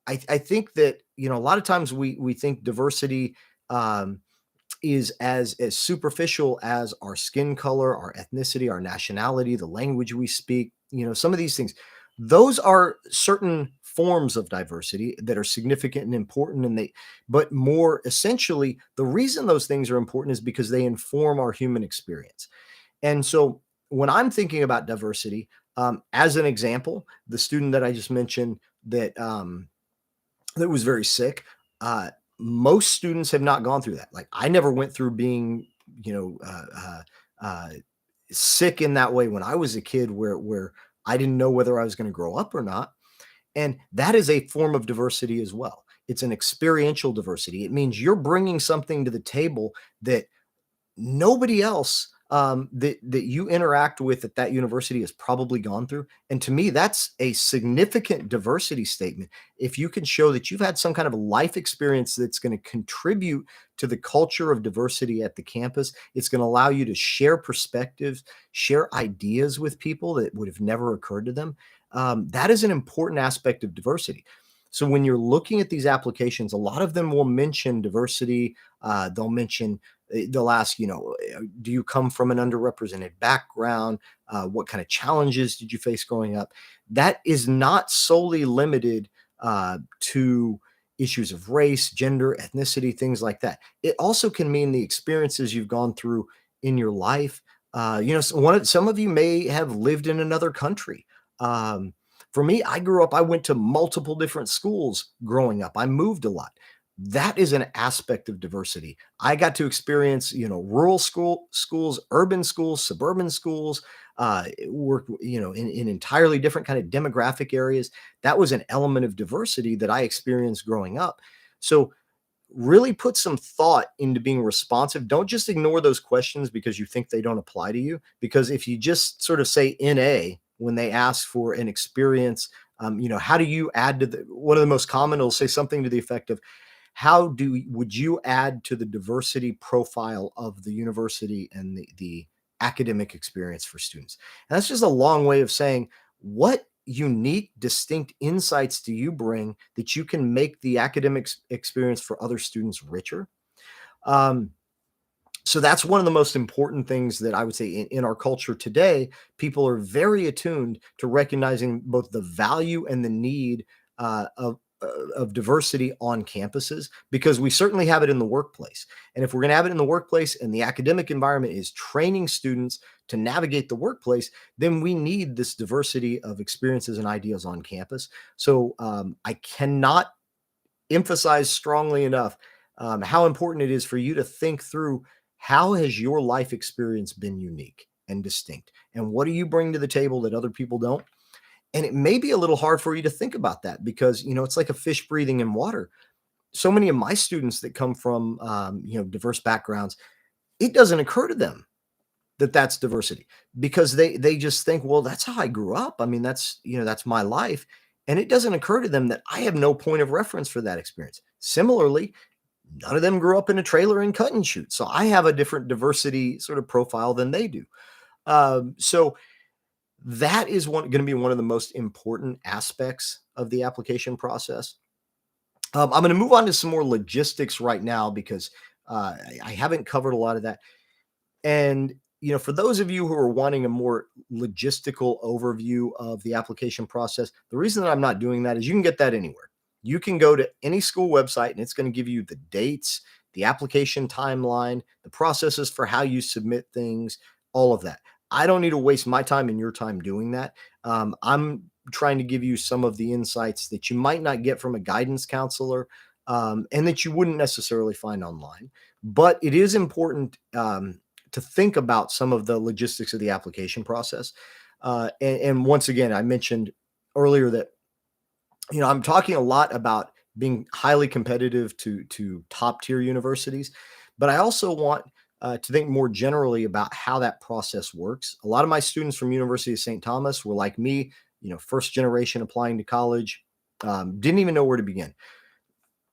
I think that, a lot of times we think diversity, is as superficial as our skin color, our ethnicity, our nationality, the language we speak, some of these things. Those are certain forms of diversity that are significant and important, but more essentially, the reason those things are important is because they inform our human experience. And so when I'm thinking about diversity, as an example, the student that I just mentioned that was very sick. Most students have not gone through that. Like, I never went through being, you know, uh, sick in that way when I was a kid, where I didn't know whether I was going to grow up or not. And that is a form of diversity as well. It's an experiential diversity. It means you're bringing something to the table that nobody else, that you interact with at that university has probably gone through. And to me, that's a significant diversity statement. If you can show that you've had some kind of life experience that's going to contribute to the culture of diversity at the campus, it's going to allow you to share perspectives, share ideas with people that would have never occurred to them. That is an important aspect of diversity. So when you're looking at these applications, a lot of them will mention diversity. They'll ask, do you come from an underrepresented background? What kind of challenges did you face growing up? That is not solely limited to issues of race, gender, ethnicity, things like that. It also can mean the experiences you've gone through in your life. Some of you may have lived in another country. Um, for me, I grew up, I went to multiple different schools growing up. I moved a lot. That is an aspect of diversity. I got to experience, rural schools, urban schools, suburban schools, work, in entirely different kind of demographic areas. That was an element of diversity that I experienced growing up. So really put some thought into being responsive. Don't just ignore those questions because you think they don't apply to you. Because if you just sort of say NA when they ask for an experience, how do you add to one of the most common will say something to the effect of, would you add to the diversity profile of the university and the academic experience for students? And that's just a long way of saying, what unique, distinct insights do you bring that you can make the academic experience for other students richer? Um, so that's one of the most important things that I would say in our culture today. People are very attuned to recognizing both the value and the need of diversity on campuses, because we certainly have it in the workplace. And if we're going to have it in the workplace and the academic environment is training students to navigate the workplace, then we need this diversity of experiences and ideas on campus. So I cannot emphasize strongly enough how important it is for you to think through, how has your life experience been unique and distinct? And what do you bring to the table that other people don't? And it may be a little hard for you to think about that because, it's like a fish breathing in water. So many of my students that come from, diverse backgrounds, it doesn't occur to them that that's diversity, because they just think, well, that's how I grew up. I mean, that's my life. And it doesn't occur to them that I have no point of reference for that experience. Similarly, none of them grew up in a trailer and cut and shoot. So I have a different diversity sort of profile than they do. So that is going to be one of the most important aspects of the application process. I'm going to move on to some more logistics right now because I haven't covered a lot of that. And for those of you who are wanting a more logistical overview of the application process, the reason that I'm not doing that is you can get that anywhere. You can go to any school website and it's going to give you the dates, the application timeline, the processes for how you submit things, all of that. I don't need to waste my time and your time doing that. I'm trying to give you some of the insights that you might not get from a guidance counselor, and that you wouldn't necessarily find online. But it is important to think about some of the logistics of the application process. And once again, I mentioned earlier that I'm talking a lot about being highly competitive to top tier universities, but I also want to think more generally about how that process works. A lot of my students from University of St. Thomas were like me, first generation applying to college, didn't even know where to begin.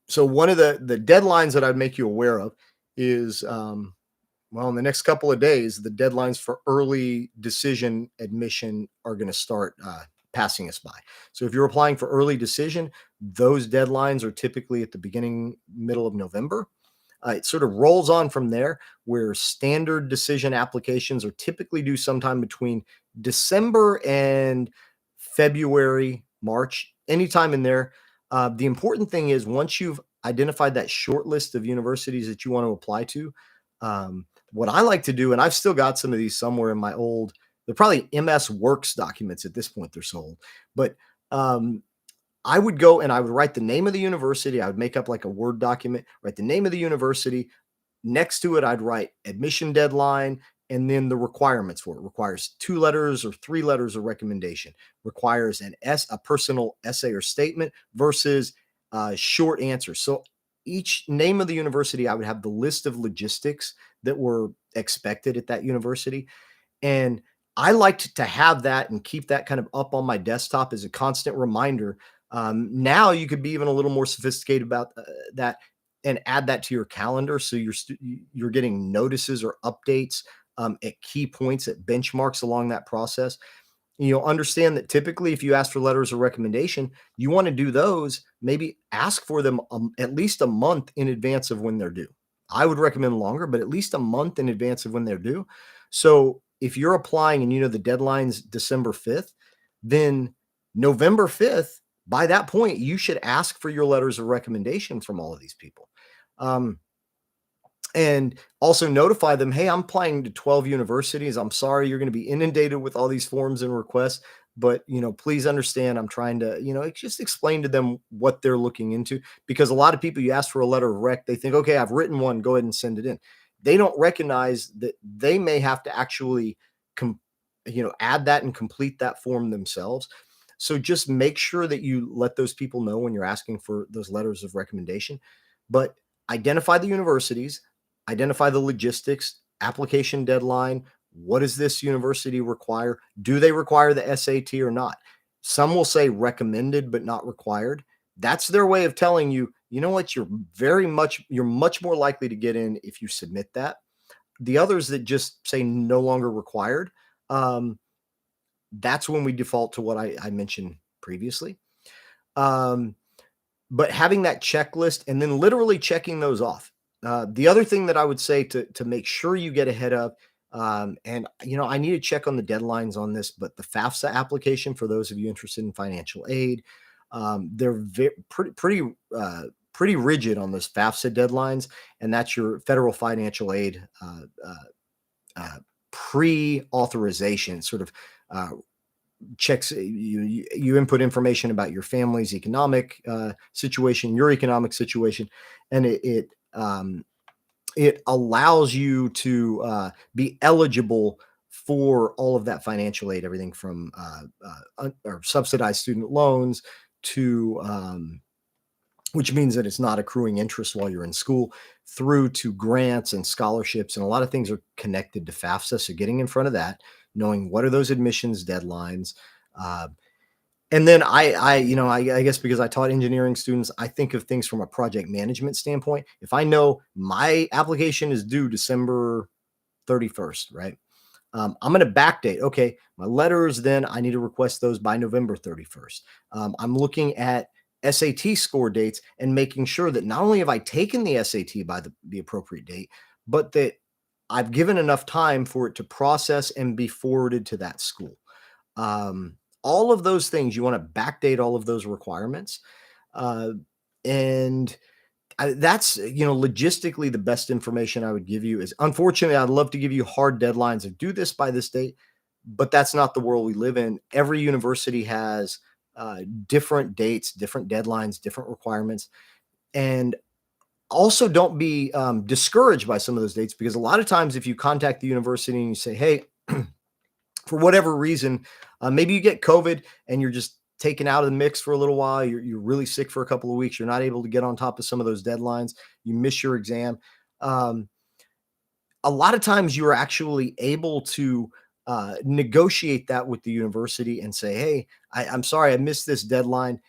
So one of the deadlines that I'd make you aware of is, well, in the next couple of days, the deadlines for early decision admission are going to start passing us by. So if you're applying for early decision, those deadlines are typically at the beginning, middle of November. It sort of rolls on from there, where standard decision applications are typically due sometime between December and February, March, anytime in there. The important thing is, once you've identified that short list of universities that you want to apply to, what I like to do, and I've still got some of these somewhere in my they're probably MS Works documents at this point, they're sold, but I would go and I would write the name of the university. I would make up like a Word document, write the name of the university. Next to it, I'd write admission deadline and then the requirements for it. Requires 2 letters or 3 letters of recommendation. Requires a personal essay or statement versus short answers. So each name of the university, I would have the list of logistics that were expected at that university. And I liked to have that and keep that kind of up on my desktop as a constant reminder. Now you could be even a little more sophisticated about that and add that to your calendar. So you're getting notices or updates at key points, at benchmarks along that process. Understand that typically if you ask for letters of recommendation, you want to do those, maybe ask for them at least a month in advance of when they're due. I would recommend longer, but at least a month in advance of when they're due. So if you're applying and the deadline's December 5th, then November 5th, By that point, you should ask for your letters of recommendation from all of these people. Um, and also notify them, hey, I'm applying to 12 universities. I'm sorry you're going to be inundated with all these forms and requests, but please understand I'm trying to, just explain to them what they're looking into, because a lot of people, you ask for a letter of rec, they think, okay, I've written one, go ahead and send it in. They don't recognize that they may have to actually add that and complete that form themselves. So just make sure that you let those people know when you're asking for those letters of recommendation. But identify the universities, identify the logistics, application deadline. What does this university require? Do they require the SAT or not? Some will say recommended but not required. That's their way of telling you, you know what, you're much more likely to get in if you submit that. The others that just say no longer required, um, that's when we default to what I mentioned previously. Um, but having that checklist and then literally checking those off. The other thing that I would say to make sure you get ahead of, and I need to check on the deadlines on this, but the FAFSA application, for those of you interested in financial aid, they're pretty rigid on those FAFSA deadlines, and that's your federal financial aid pre-authorization sort of. Checks you input information about your family's economic situation, your economic situation, and it allows you to be eligible for all of that financial aid, everything from or subsidized student loans to which means that it's not accruing interest while you're in school, through to grants and scholarships. And a lot of things are connected to FAFSA. So getting in front of that, knowing what are those admissions deadlines. Uh, and then I guess because I taught engineering students, I think of things from a project management standpoint. If I know my application is due December 31st, right? I'm going to backdate. Okay, my letters, then I need to request those by November 31st. I'm looking at SAT score dates and making sure that not only have I taken the SAT by the appropriate date, but that I've given enough time for it to process and be forwarded to that school. All of those things, you want to backdate all of those requirements. Uh, and that's logistically the best information I would give you. Is, unfortunately, I'd love to give you hard deadlines of do this by this date, but that's not the world we live in. Every university has different dates, different deadlines, different requirements. And also, don't be discouraged by some of those dates, because a lot of times if you contact the university and you say, hey, for whatever reason, maybe you get COVID and you're just taken out of the mix for a little while. You're really sick for a couple of weeks. You're not able to get on top of some of those deadlines. You miss your exam. Um, a lot of times you are actually able to negotiate that with the university and say, hey, I'm sorry, I missed this deadline.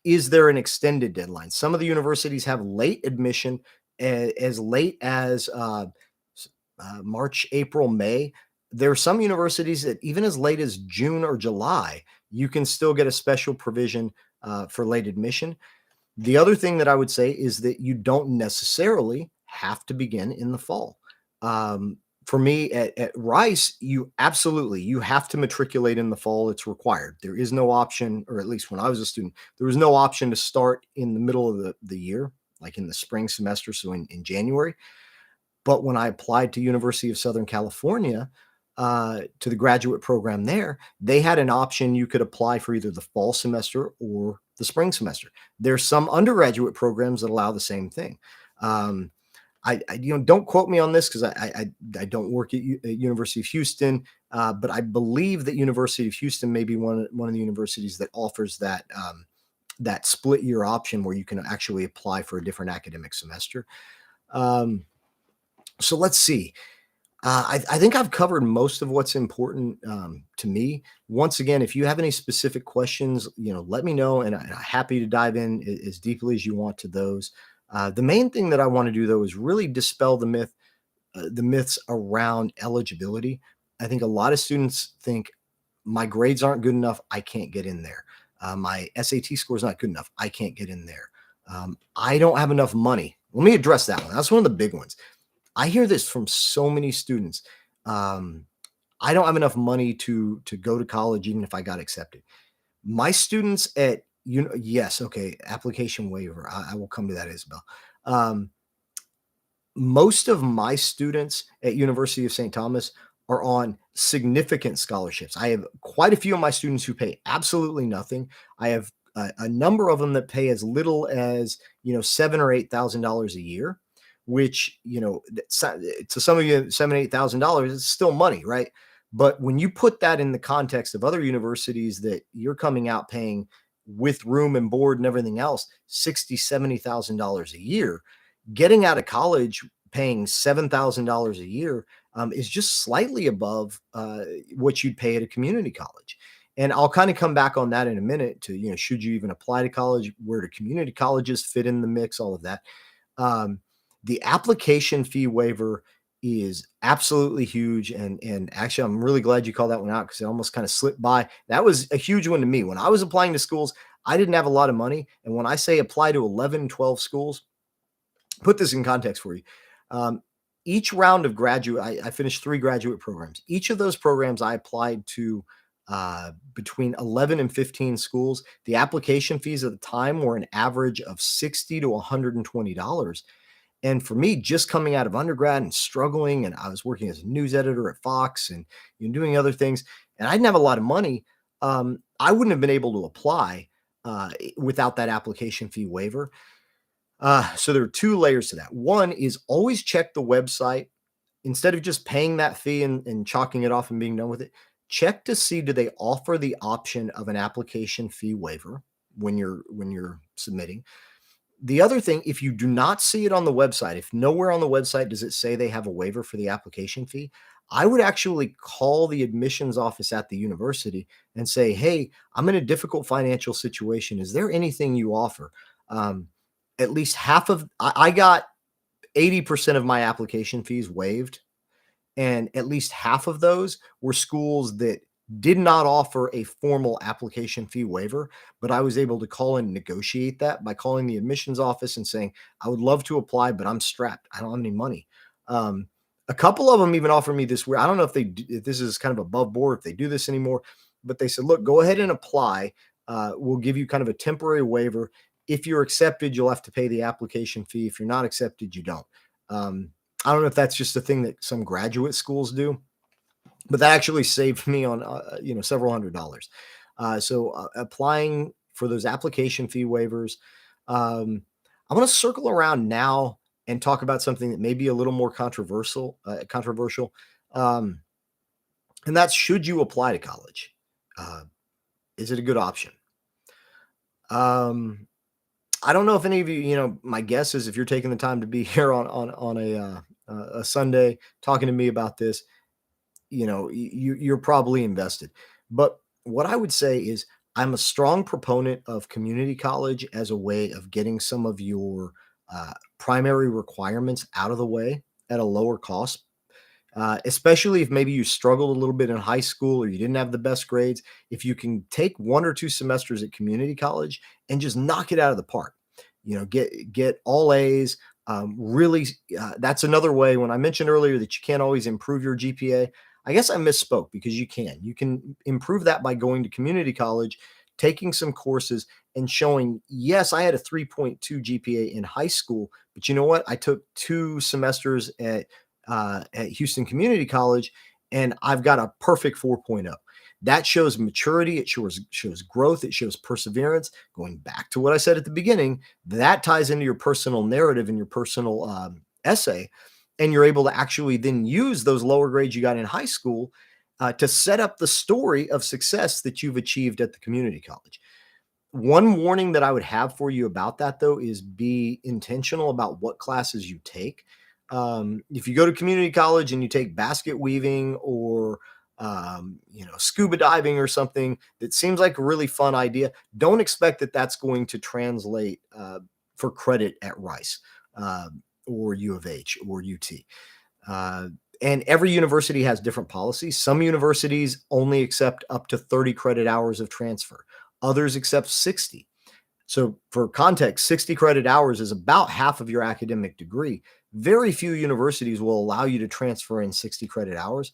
Is there an extended deadline? Some of the universities have late admission as late as March, April, May. There are some universities that even as late as June or July, you can still get a special provision for late admission. The other thing that I would say is that you don't necessarily have to begin in the fall. For me at Rice, you have to matriculate in the fall. It's required. There is no option, or at least when I was a student, there was no option to start in the middle of the year, like in the spring semester, so in January. But when I applied to University of Southern California, to the graduate program there, they had an option. You could apply for either the fall semester or the spring semester. There's some undergraduate programs that allow the same thing. Don't quote me on this because I don't work at University of Houston, but I believe that University of Houston may be one of the universities that offers that split year option where you can actually apply for a different academic semester. So let's see. I think I've covered most of what's important to me. Once again, if you have any specific questions, let me know, and I'm happy to dive in as deeply as you want to those. The main thing that I want to do, though, is really dispel the myths around eligibility. I think a lot of students think my grades aren't good enough, I can't get in there. My SAT score is not good enough, I can't get in there. I don't have enough money. Let me address that one. That's one of the big ones. I hear this from so many students. I don't have enough money to go to college, even if I got accepted. My students at yes, okay, application waiver. I will come to that, Isabel. Um, Most of my students at University of St. Thomas are on significant scholarships. I have quite a few of my students who pay absolutely nothing. I have a number of them that pay as little as seven or $8,000 a year, which to some of you, $7,000, $8,000 is still money, right? But when you put that in the context of other universities that you're coming out paying with room and board and everything else, $60,000, $70,000 a year, getting out of college paying $7,000 a year is just slightly above what you'd pay at a community college. And I'll kind of come back on that in a minute to, should you even apply to college? Where do community colleges fit in the mix? All of that. Um, the application fee waiver is absolutely huge. And actually, I'm really glad you called that one out because it almost kind of slipped by. That was a huge one to me. When I was applying to schools, I didn't have a lot of money. And when I say apply to 11, 12 schools, put this in context for you. Um, each round of graduate, I finished 3 graduate programs. Each of those programs I applied to between 11 and 15 schools. The application fees at the time were an average of $60 to $120. And for me, just coming out of undergrad and struggling, and I was working as a news editor at Fox and doing other things, and I didn't have a lot of money. I wouldn't have been able to apply without that application fee waiver. So there are 2 layers to that. One is always check the website instead of just paying that fee and chalking it off and being done with it. Check to see, do they offer the option of an application fee waiver when you're submitting. The other thing, if you do not see it on the website, if nowhere on the website does it say they have a waiver for the application fee, I would actually call the admissions office at the university and say, "Hey, I'm in a difficult financial situation. Is there anything you offer?" Um, at least half of I got 80% of my application fees waived, and at least half of those were schools that did not offer a formal application fee waiver, but I was able to call and negotiate that by calling the admissions office and saying, "I would love to apply, but I'm strapped. I don't have any money." Um, a couple of them even offered me this where I don't know if this is kind of above board, if they do this anymore, but they said, "Look, go ahead and apply. We'll give you kind of a temporary waiver. If you're accepted, you'll have to pay the application fee. If you're not accepted, you don't." Um, I don't know if that's just a thing that some graduate schools do, but that actually saved me on several $100s. So applying for those application fee waivers. I want to circle around now and talk about something that may be a little more controversial. Um, and that's, should you apply to college? Uh, is it a good option? Um, I don't know if any of you, my guess is if you're taking the time to be here on a Sunday talking to me about this, you're probably invested. But what I would say is I'm a strong proponent of community college as a way of getting some of your primary requirements out of the way at a lower cost. Especially if maybe you struggled a little bit in high school or you didn't have the best grades. If you can take 1 or 2 semesters at community college and just knock it out of the park, get all A's. Really, that's another way. When I mentioned earlier that you can't always improve your GPA, I guess I misspoke, because you can. You can improve that by going to community college, taking some courses, and showing, yes, I had a 3.2 GPA in high school, but you know what? I took 2 semesters at Houston Community College, and I've got a perfect 4.0. That shows maturity. It shows growth. It shows perseverance. Going back to what I said at the beginning, that ties into your personal narrative and your personal essay, and you're able to actually then use those lower grades you got in high school to set up the story of success that you've achieved at the community college. One warning that I would have for you about that, though, is be intentional about what classes you take. If you go to community college and you take basket weaving or scuba diving or something that seems like a really fun idea, don't expect that that's going to translate for credit at Rice or U of H or UT. And every university has different policies. Some universities only accept up to 30 credit hours of transfer. Others accept 60. So for context, 60 credit hours is about half of your academic degree. Very few universities will allow you to transfer in 60 credit hours.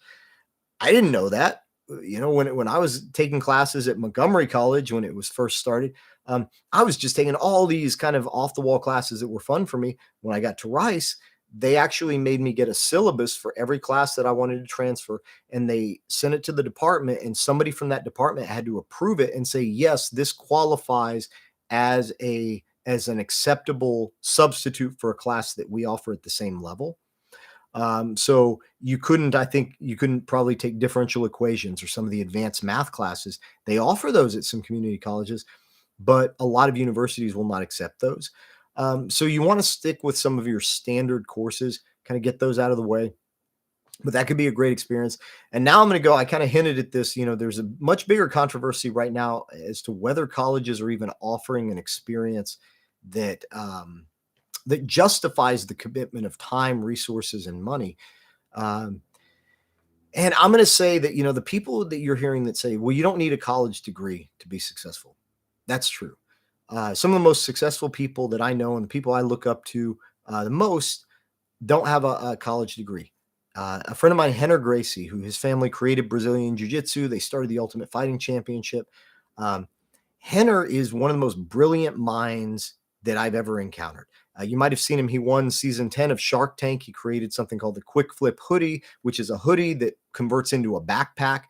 I didn't know that. when I was taking classes at Montgomery College when it was first started, I was just taking all these kind of off the wall classes that were fun for me. When I got to Rice, they actually made me get a syllabus for every class that I wanted to transfer, and they sent it to the department, and somebody from that department had to approve it and say, yes, this qualifies as an acceptable substitute for a class that we offer at the same level. So I think you couldn't probably take differential equations or some of the advanced math classes. They offer those at some community colleges, but a lot of universities will not accept those. So you want to stick with some of your standard courses, kind of get those out of the way. But that could be a great experience. And now I'm going to go. I kind of hinted at this. There's a much bigger controversy right now as to whether colleges are even offering an experience that that justifies the commitment of time, resources, and money. Um, and I'm going to say that, the people that you're hearing that say, well, you don't need a college degree to be successful. That's true. Some of the most successful people that I know and the people I look up to the most don't have a college degree. A friend of mine, Henner Gracie, who his family created Brazilian Jiu Jitsu, they started the Ultimate Fighting Championship. Um, Henner is one of the most brilliant minds that I've ever encountered. You might have seen him. He won season 10 of Shark Tank. He created something called the Quick Flip Hoodie, which is a hoodie that converts into a backpack.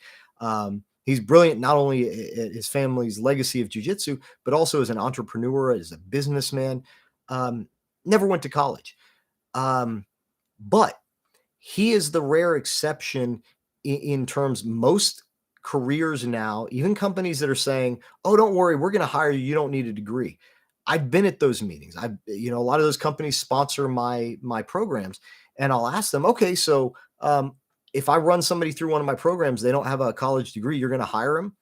He's brilliant, not only at his family's legacy of jujitsu, but also as an entrepreneur, as a businessman. Never went to college. But he is the rare exception in terms most careers now, even companies that are saying, "Oh, don't worry, we're going to hire you. You don't need a degree." I've been at those meetings. A lot of those companies sponsor my programs, and I'll ask them, "Okay, so if I run somebody through one of my programs, they don't have a college degree, you're going to hire them?"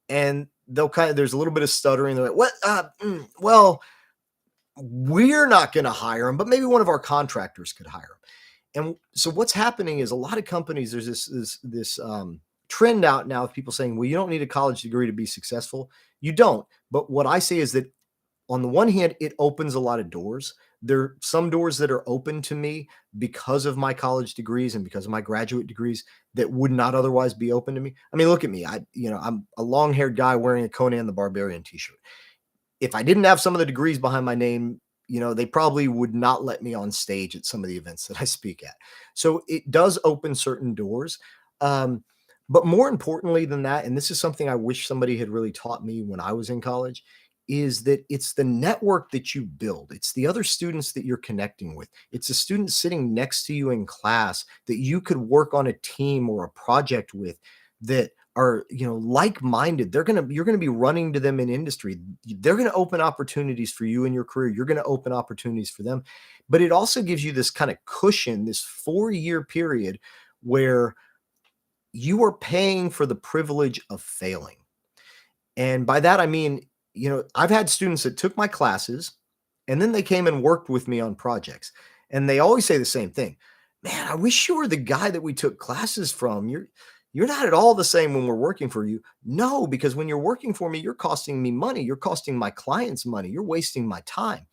And there's a little bit of stuttering. They're like, "What? Well, we're not going to hire them, but maybe one of our contractors could hire them." And so what's happening is a lot of companies, there's this trend out now of people saying, well, you don't need a college degree to be successful. You don't. But what I say is that on the one hand, it opens a lot of doors. There are some doors that are open to me because of my college degrees and because of my graduate degrees that would not otherwise be open to me. I mean, look at me. I'm a long-haired guy wearing a Conan the Barbarian t-shirt. If I didn't have some of the degrees behind my name, they probably would not let me on stage at some of the events that I speak at. So it does open certain doors. But more importantly than that, and this is something I wish somebody had really taught me when I was in college, is that it's the network that you build. It's the other students that you're connecting with. It's the students sitting next to you in class that you could work on a team or a project with that are like-minded. You're going to be running to them in industry. They're going to open opportunities for you in your career. You're going to open opportunities for them. But it also gives you this kind of cushion, this 4-year period where you are paying for the privilege of failing. And by that I mean, I've had students that took my classes and then they came and worked with me on projects, and they always say the same thing: man, I wish you were the guy that we took classes from. You're not at all the same when we're working for you. No, because when you're working for me, you're costing me money. You're costing my clients money. You're wasting my time.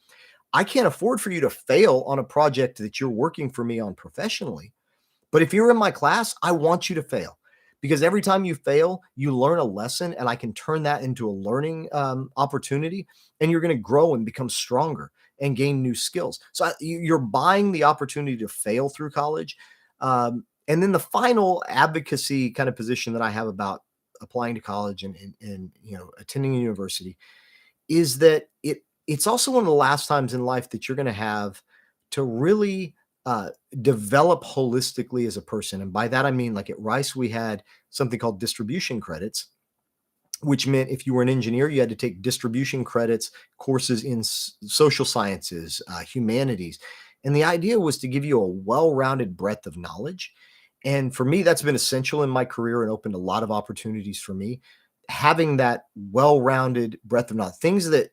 I can't afford for you to fail on a project that you're working for me on professionally. But if you're in my class, I want you to fail, because every time you fail, you learn a lesson, and I can turn that into a learning opportunity, and you're going to grow and become stronger and gain new skills. So you're buying the opportunity to fail through college. And then the final advocacy kind of position that I have about applying to college and attending a university is that it's also one of the last times in life that you're going to have to really develop holistically as a person. And by that I mean, like at Rice, we had something called distribution credits, which meant if you were an engineer, you had to take distribution credits courses in social sciences, humanities. And the idea was to give you a well-rounded breadth of knowledge. And for me, that's been essential in my career and opened a lot of opportunities for me. Having that well-rounded breadth of knowledge, things that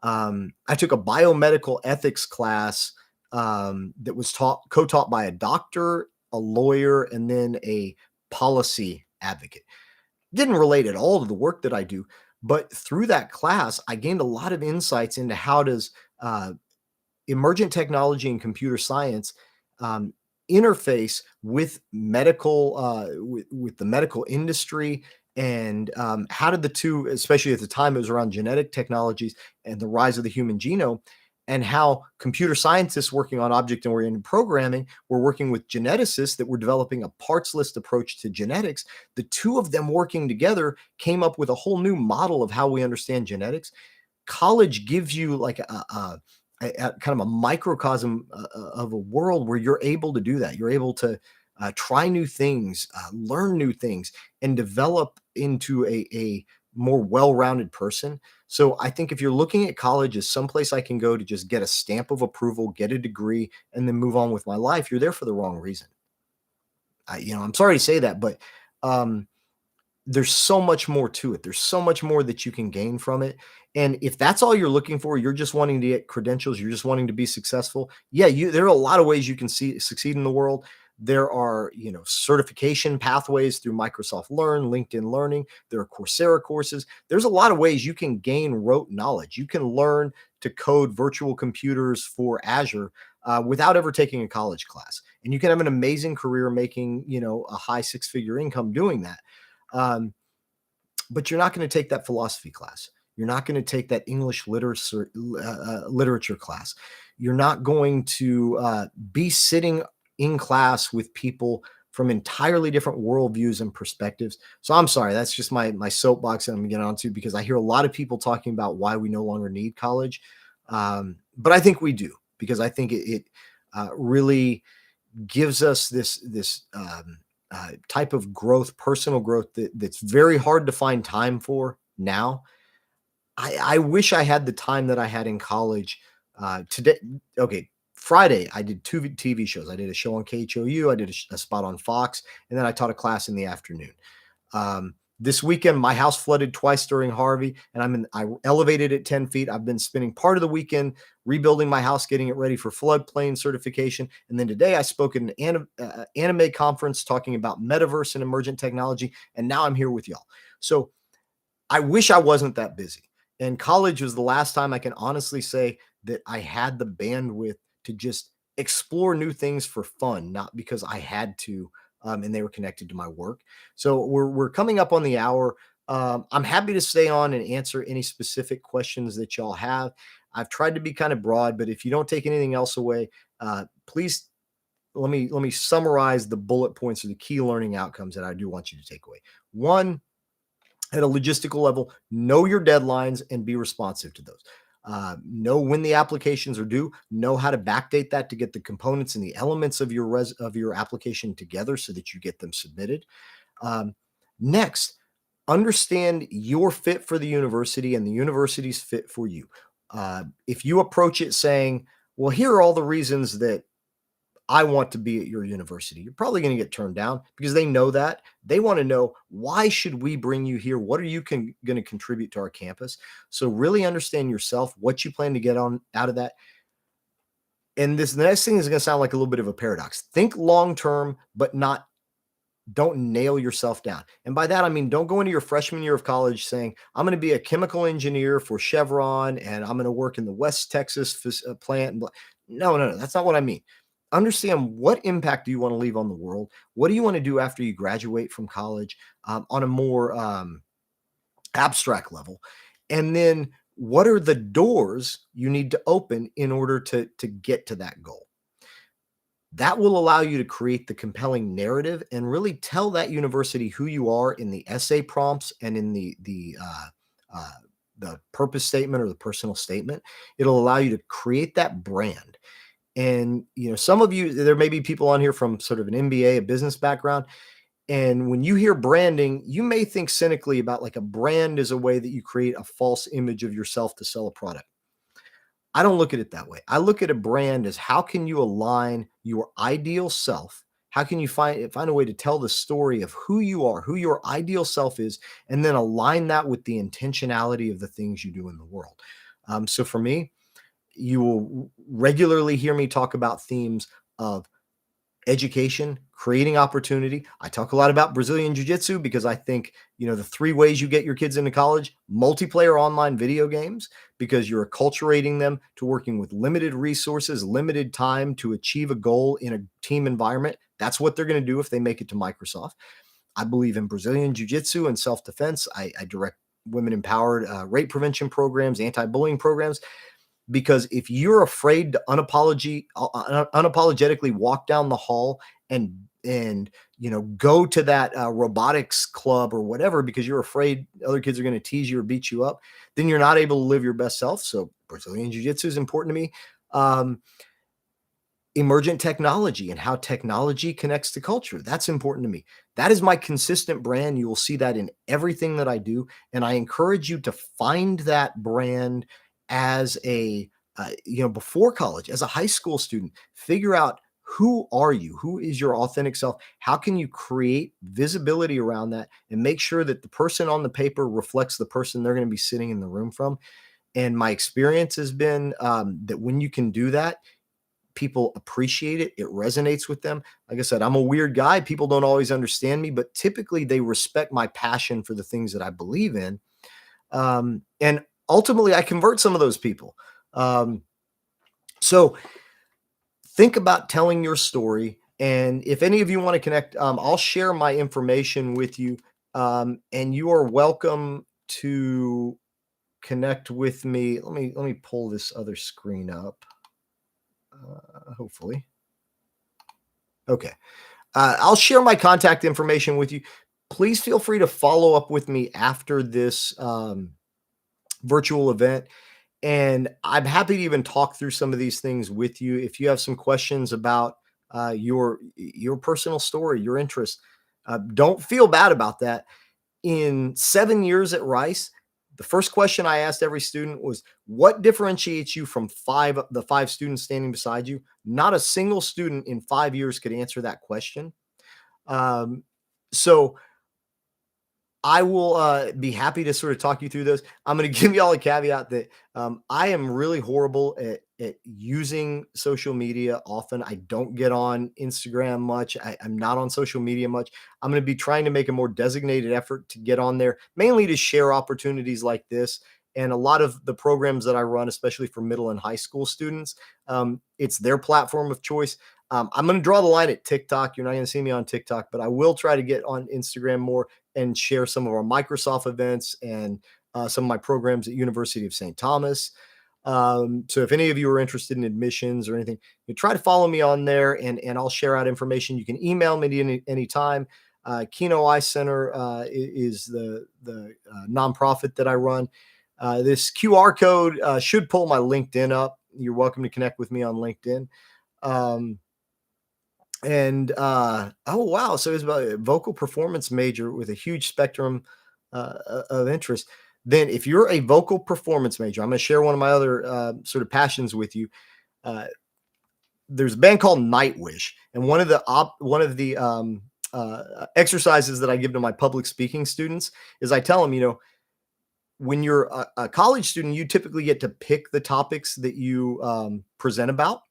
I took a biomedical ethics class that was co-taught by a doctor, a lawyer, and then a policy advocate. Didn't relate at all to the work that I do, but through that class, I gained a lot of insights into how does emergent technology and computer science interface with medical with the medical industry, and how did the two, especially at the time it was around genetic technologies and the rise of the human genome, and how computer scientists working on object oriented programming were working with geneticists that were developing a parts list approach to genetics. The two of them working together came up with a whole new model of how we understand genetics. College gives you like a kind of a microcosm of a world where you're able to do that. You're able to try new things, learn new things, and develop into a more well-rounded person. So I think if you're looking at college as someplace I can go to just get a stamp of approval, get a degree, and then move on with my life, you're there for the wrong reason. I'm sorry to say that, but um, there's so much more to it. There's so much more that you can gain from it. And if that's all you're looking for, you're just wanting to get credentials, you're just wanting to be successful. Yeah, there are a lot of ways you can succeed in the world. There are, certification pathways through Microsoft Learn, LinkedIn Learning. There are Coursera courses. There's a lot of ways you can gain rote knowledge. You can learn to code virtual computers for Azure without ever taking a college class. And you can have an amazing career making, a high six-figure income doing that. Um, but you're not going to take that philosophy class. You're not going to take that English literature class. You're not going to be sitting in class with people from entirely different worldviews and perspectives. So I'm sorry, that's just my soapbox that I'm getting onto, because I hear a lot of people talking about why we no longer need college, but I think we do, because I think it really gives us this type of growth, personal growth that's very hard to find time for now. I wish I had the time that I had in college. Today, okay, Friday I did two TV shows. I did a show on KHOU, I did a spot on Fox, and then I taught a class in the afternoon. This weekend, my house flooded twice during Harvey, and I elevated it 10 feet. I've been spending part of the weekend rebuilding my house, getting it ready for floodplain certification. And then today I spoke at an anime conference talking about metaverse and emergent technology. And now I'm here with y'all. So I wish I wasn't that busy. And college was the last time I can honestly say that I had the bandwidth to just explore new things for fun, not because I had to, and they were connected to my work. So we're coming up on the hour. I'm happy to stay on and answer any specific questions that y'all have. I've tried to be kind of broad, but if you don't take anything else away, please let me summarize the bullet points or the key learning outcomes that I do want you to take away. One, at a logistical level, know your deadlines and be responsive to those. Know when the applications are due. Know how to backdate that to get the components and the elements of your application together so that you get them submitted. Next, understand your fit for the university and the university's fit for you. If you approach it saying, "Well, here are all the reasons that I want to be at your university," you're probably going to get turned down, because they know that. They want to know, why should we bring you here? What are you going to contribute to our campus? So really understand yourself, what you plan to get on out of that. And the next thing is going to sound like a little bit of a paradox. Think long term, but don't nail yourself down. And by that, I mean, don't go into your freshman year of college saying, "I'm going to be a chemical engineer for Chevron and I'm going to work in the West Texas plant." No, no, no, that's not what I mean. Understand, what impact do you want to leave on the world? What do you want to do after you graduate from college, on a more abstract level? And then what are the doors you need to open in order to get to that goal? That will allow you to create the compelling narrative and really tell that university who you are in the essay prompts and in the purpose statement or the personal statement. It'll allow you to create that brand. And some of you, there may be people on here from sort of an MBA, a business background, and when you hear branding, you may think cynically about, like, a brand is a way that you create a false image of yourself to sell a product. I don't look at it that way. I look at a brand as, how can you align your ideal self? How can you find a way to tell the story of who you are, who your ideal self is, and then align that with the intentionality of the things you do in the world? So for me, you will regularly hear me talk about themes of education, creating opportunity. I talk a lot about Brazilian Jiu-Jitsu because I think, the three ways you get your kids into college: multiplayer online video games, because you're acculturating them to working with limited resources, limited time to achieve a goal in a team environment. That's what they're going to do if they make it to Microsoft. I believe in Brazilian Jiu-Jitsu and self-defense. I direct women empowered rape prevention programs, anti-bullying programs, because if you're afraid to unapologetically walk down the hall and go to that robotics club or whatever, because you're afraid other kids are going to tease you or beat you up, then you're not able to live your best self. So Brazilian jiu-jitsu is important to me. Emergent technology and how technology connects to culture, that's important to me. That is my consistent brand. You will see that in everything that I do, and I encourage you to find that brand as before college, as a high school student. Figure out, who are you, who is your authentic self, how can you create visibility around that and make sure that the person on the paper reflects the person they're going to be sitting in the room from. And my experience has been that when you can do that, people appreciate it. It resonates with them. Like I said, I'm a weird guy. People don't always understand me, but typically they respect my passion for the things that I believe in. And ultimately, I convert some of those people. So think about telling your story. And if any of you want to connect, I'll share my information with you. And you are welcome to connect with me. Let me pull this other screen up. Hopefully. Okay. I'll share my contact information with you. Please feel free to follow up with me after this virtual event. And I'm happy to even talk through some of these things with you. If you have some questions about your personal story, your interests, don't feel bad about that. In 7 years at Rice, the first question I asked every student was, what differentiates you from the five students standing beside you? Not a single student in 5 years could answer that question. So I will be happy to sort of talk you through those. I'm going to give you all a caveat that I am really horrible at using social media often. I don't get on Instagram much. I'm not on social media much. I'm going to be trying to make a more designated effort to get on there, mainly to share opportunities like this. And a lot of the programs that I run, especially for middle and high school students, it's their platform of choice. I'm going to draw the line at TikTok. You're not going to see me on TikTok, but I will try to get on Instagram more and share some of our Microsoft events and some of my programs at University of St. Thomas. So if any of you are interested in admissions or anything, you try to follow me on there, and I'll share out information. You can email me any time. Kino-eye Center is the nonprofit that I run. This QR code should pull my LinkedIn up. You're welcome to connect with me on LinkedIn. Oh wow, so it's about a vocal performance major with a huge spectrum of interest. Then if you're a vocal performance major, I'm going to share one of my other sort of passions with you. There's a band called Nightwish, and one of the exercises that I give to my public speaking students is I tell them, when you're a college student, you typically get to pick the topics that you present about.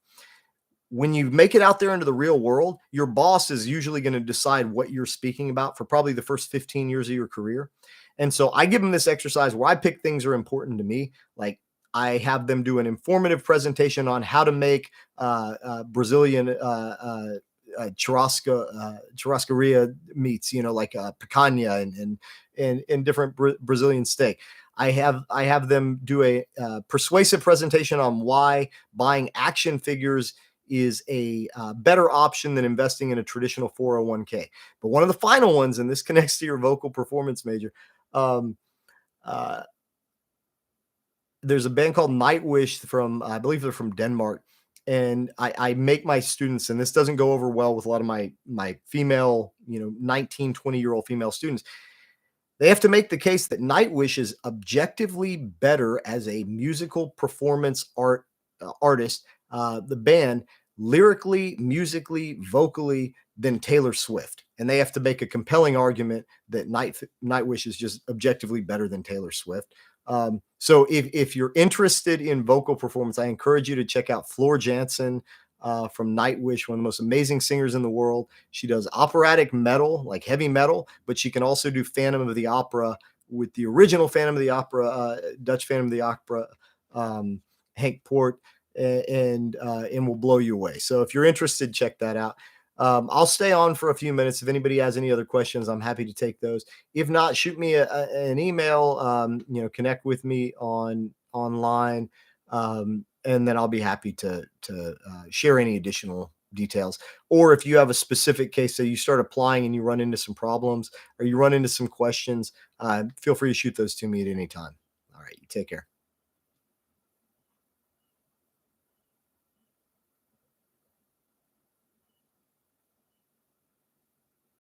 When you make it out there into the real world, your boss is usually going to decide what you're speaking about for probably the first 15 years of your career. And so I give them this exercise where I pick things that are important to me. Like, I have them do an informative presentation on how to make Brazilian churrascaria meats, like picanha and different Brazilian steak. I have them do a persuasive presentation on why buying action figures is a better option than investing in a traditional 401k. But one of the final ones, and this connects to your vocal performance major, there's a band called Nightwish from, I believe they're from Denmark. And I make my students, and this doesn't go over well with a lot of my female, 19, 20-year-old female students. They have to make the case that Nightwish is objectively better as a musical performance artist, the band, lyrically, musically, vocally, than Taylor Swift. And they have to make a compelling argument that Nightwish is just objectively better than Taylor Swift. So if you're interested in vocal performance, I encourage you to check out Floor Jansen from Nightwish, one of the most amazing singers in the world. She does operatic metal, like heavy metal, but she can also do Phantom of the Opera with the original Phantom of the Opera, Dutch Phantom of the Opera, um, Hank Port, and will blow you away. So if you're interested, check that out. I'll stay on for a few minutes. If anybody has any other questions, I'm happy to take those. If not, shoot me an email. Connect with me online, and then I'll be happy to share any additional details. Or if you have a specific case that you start applying and you run into some problems or you run into some questions, feel free to shoot those to me at any time. All right, you take care.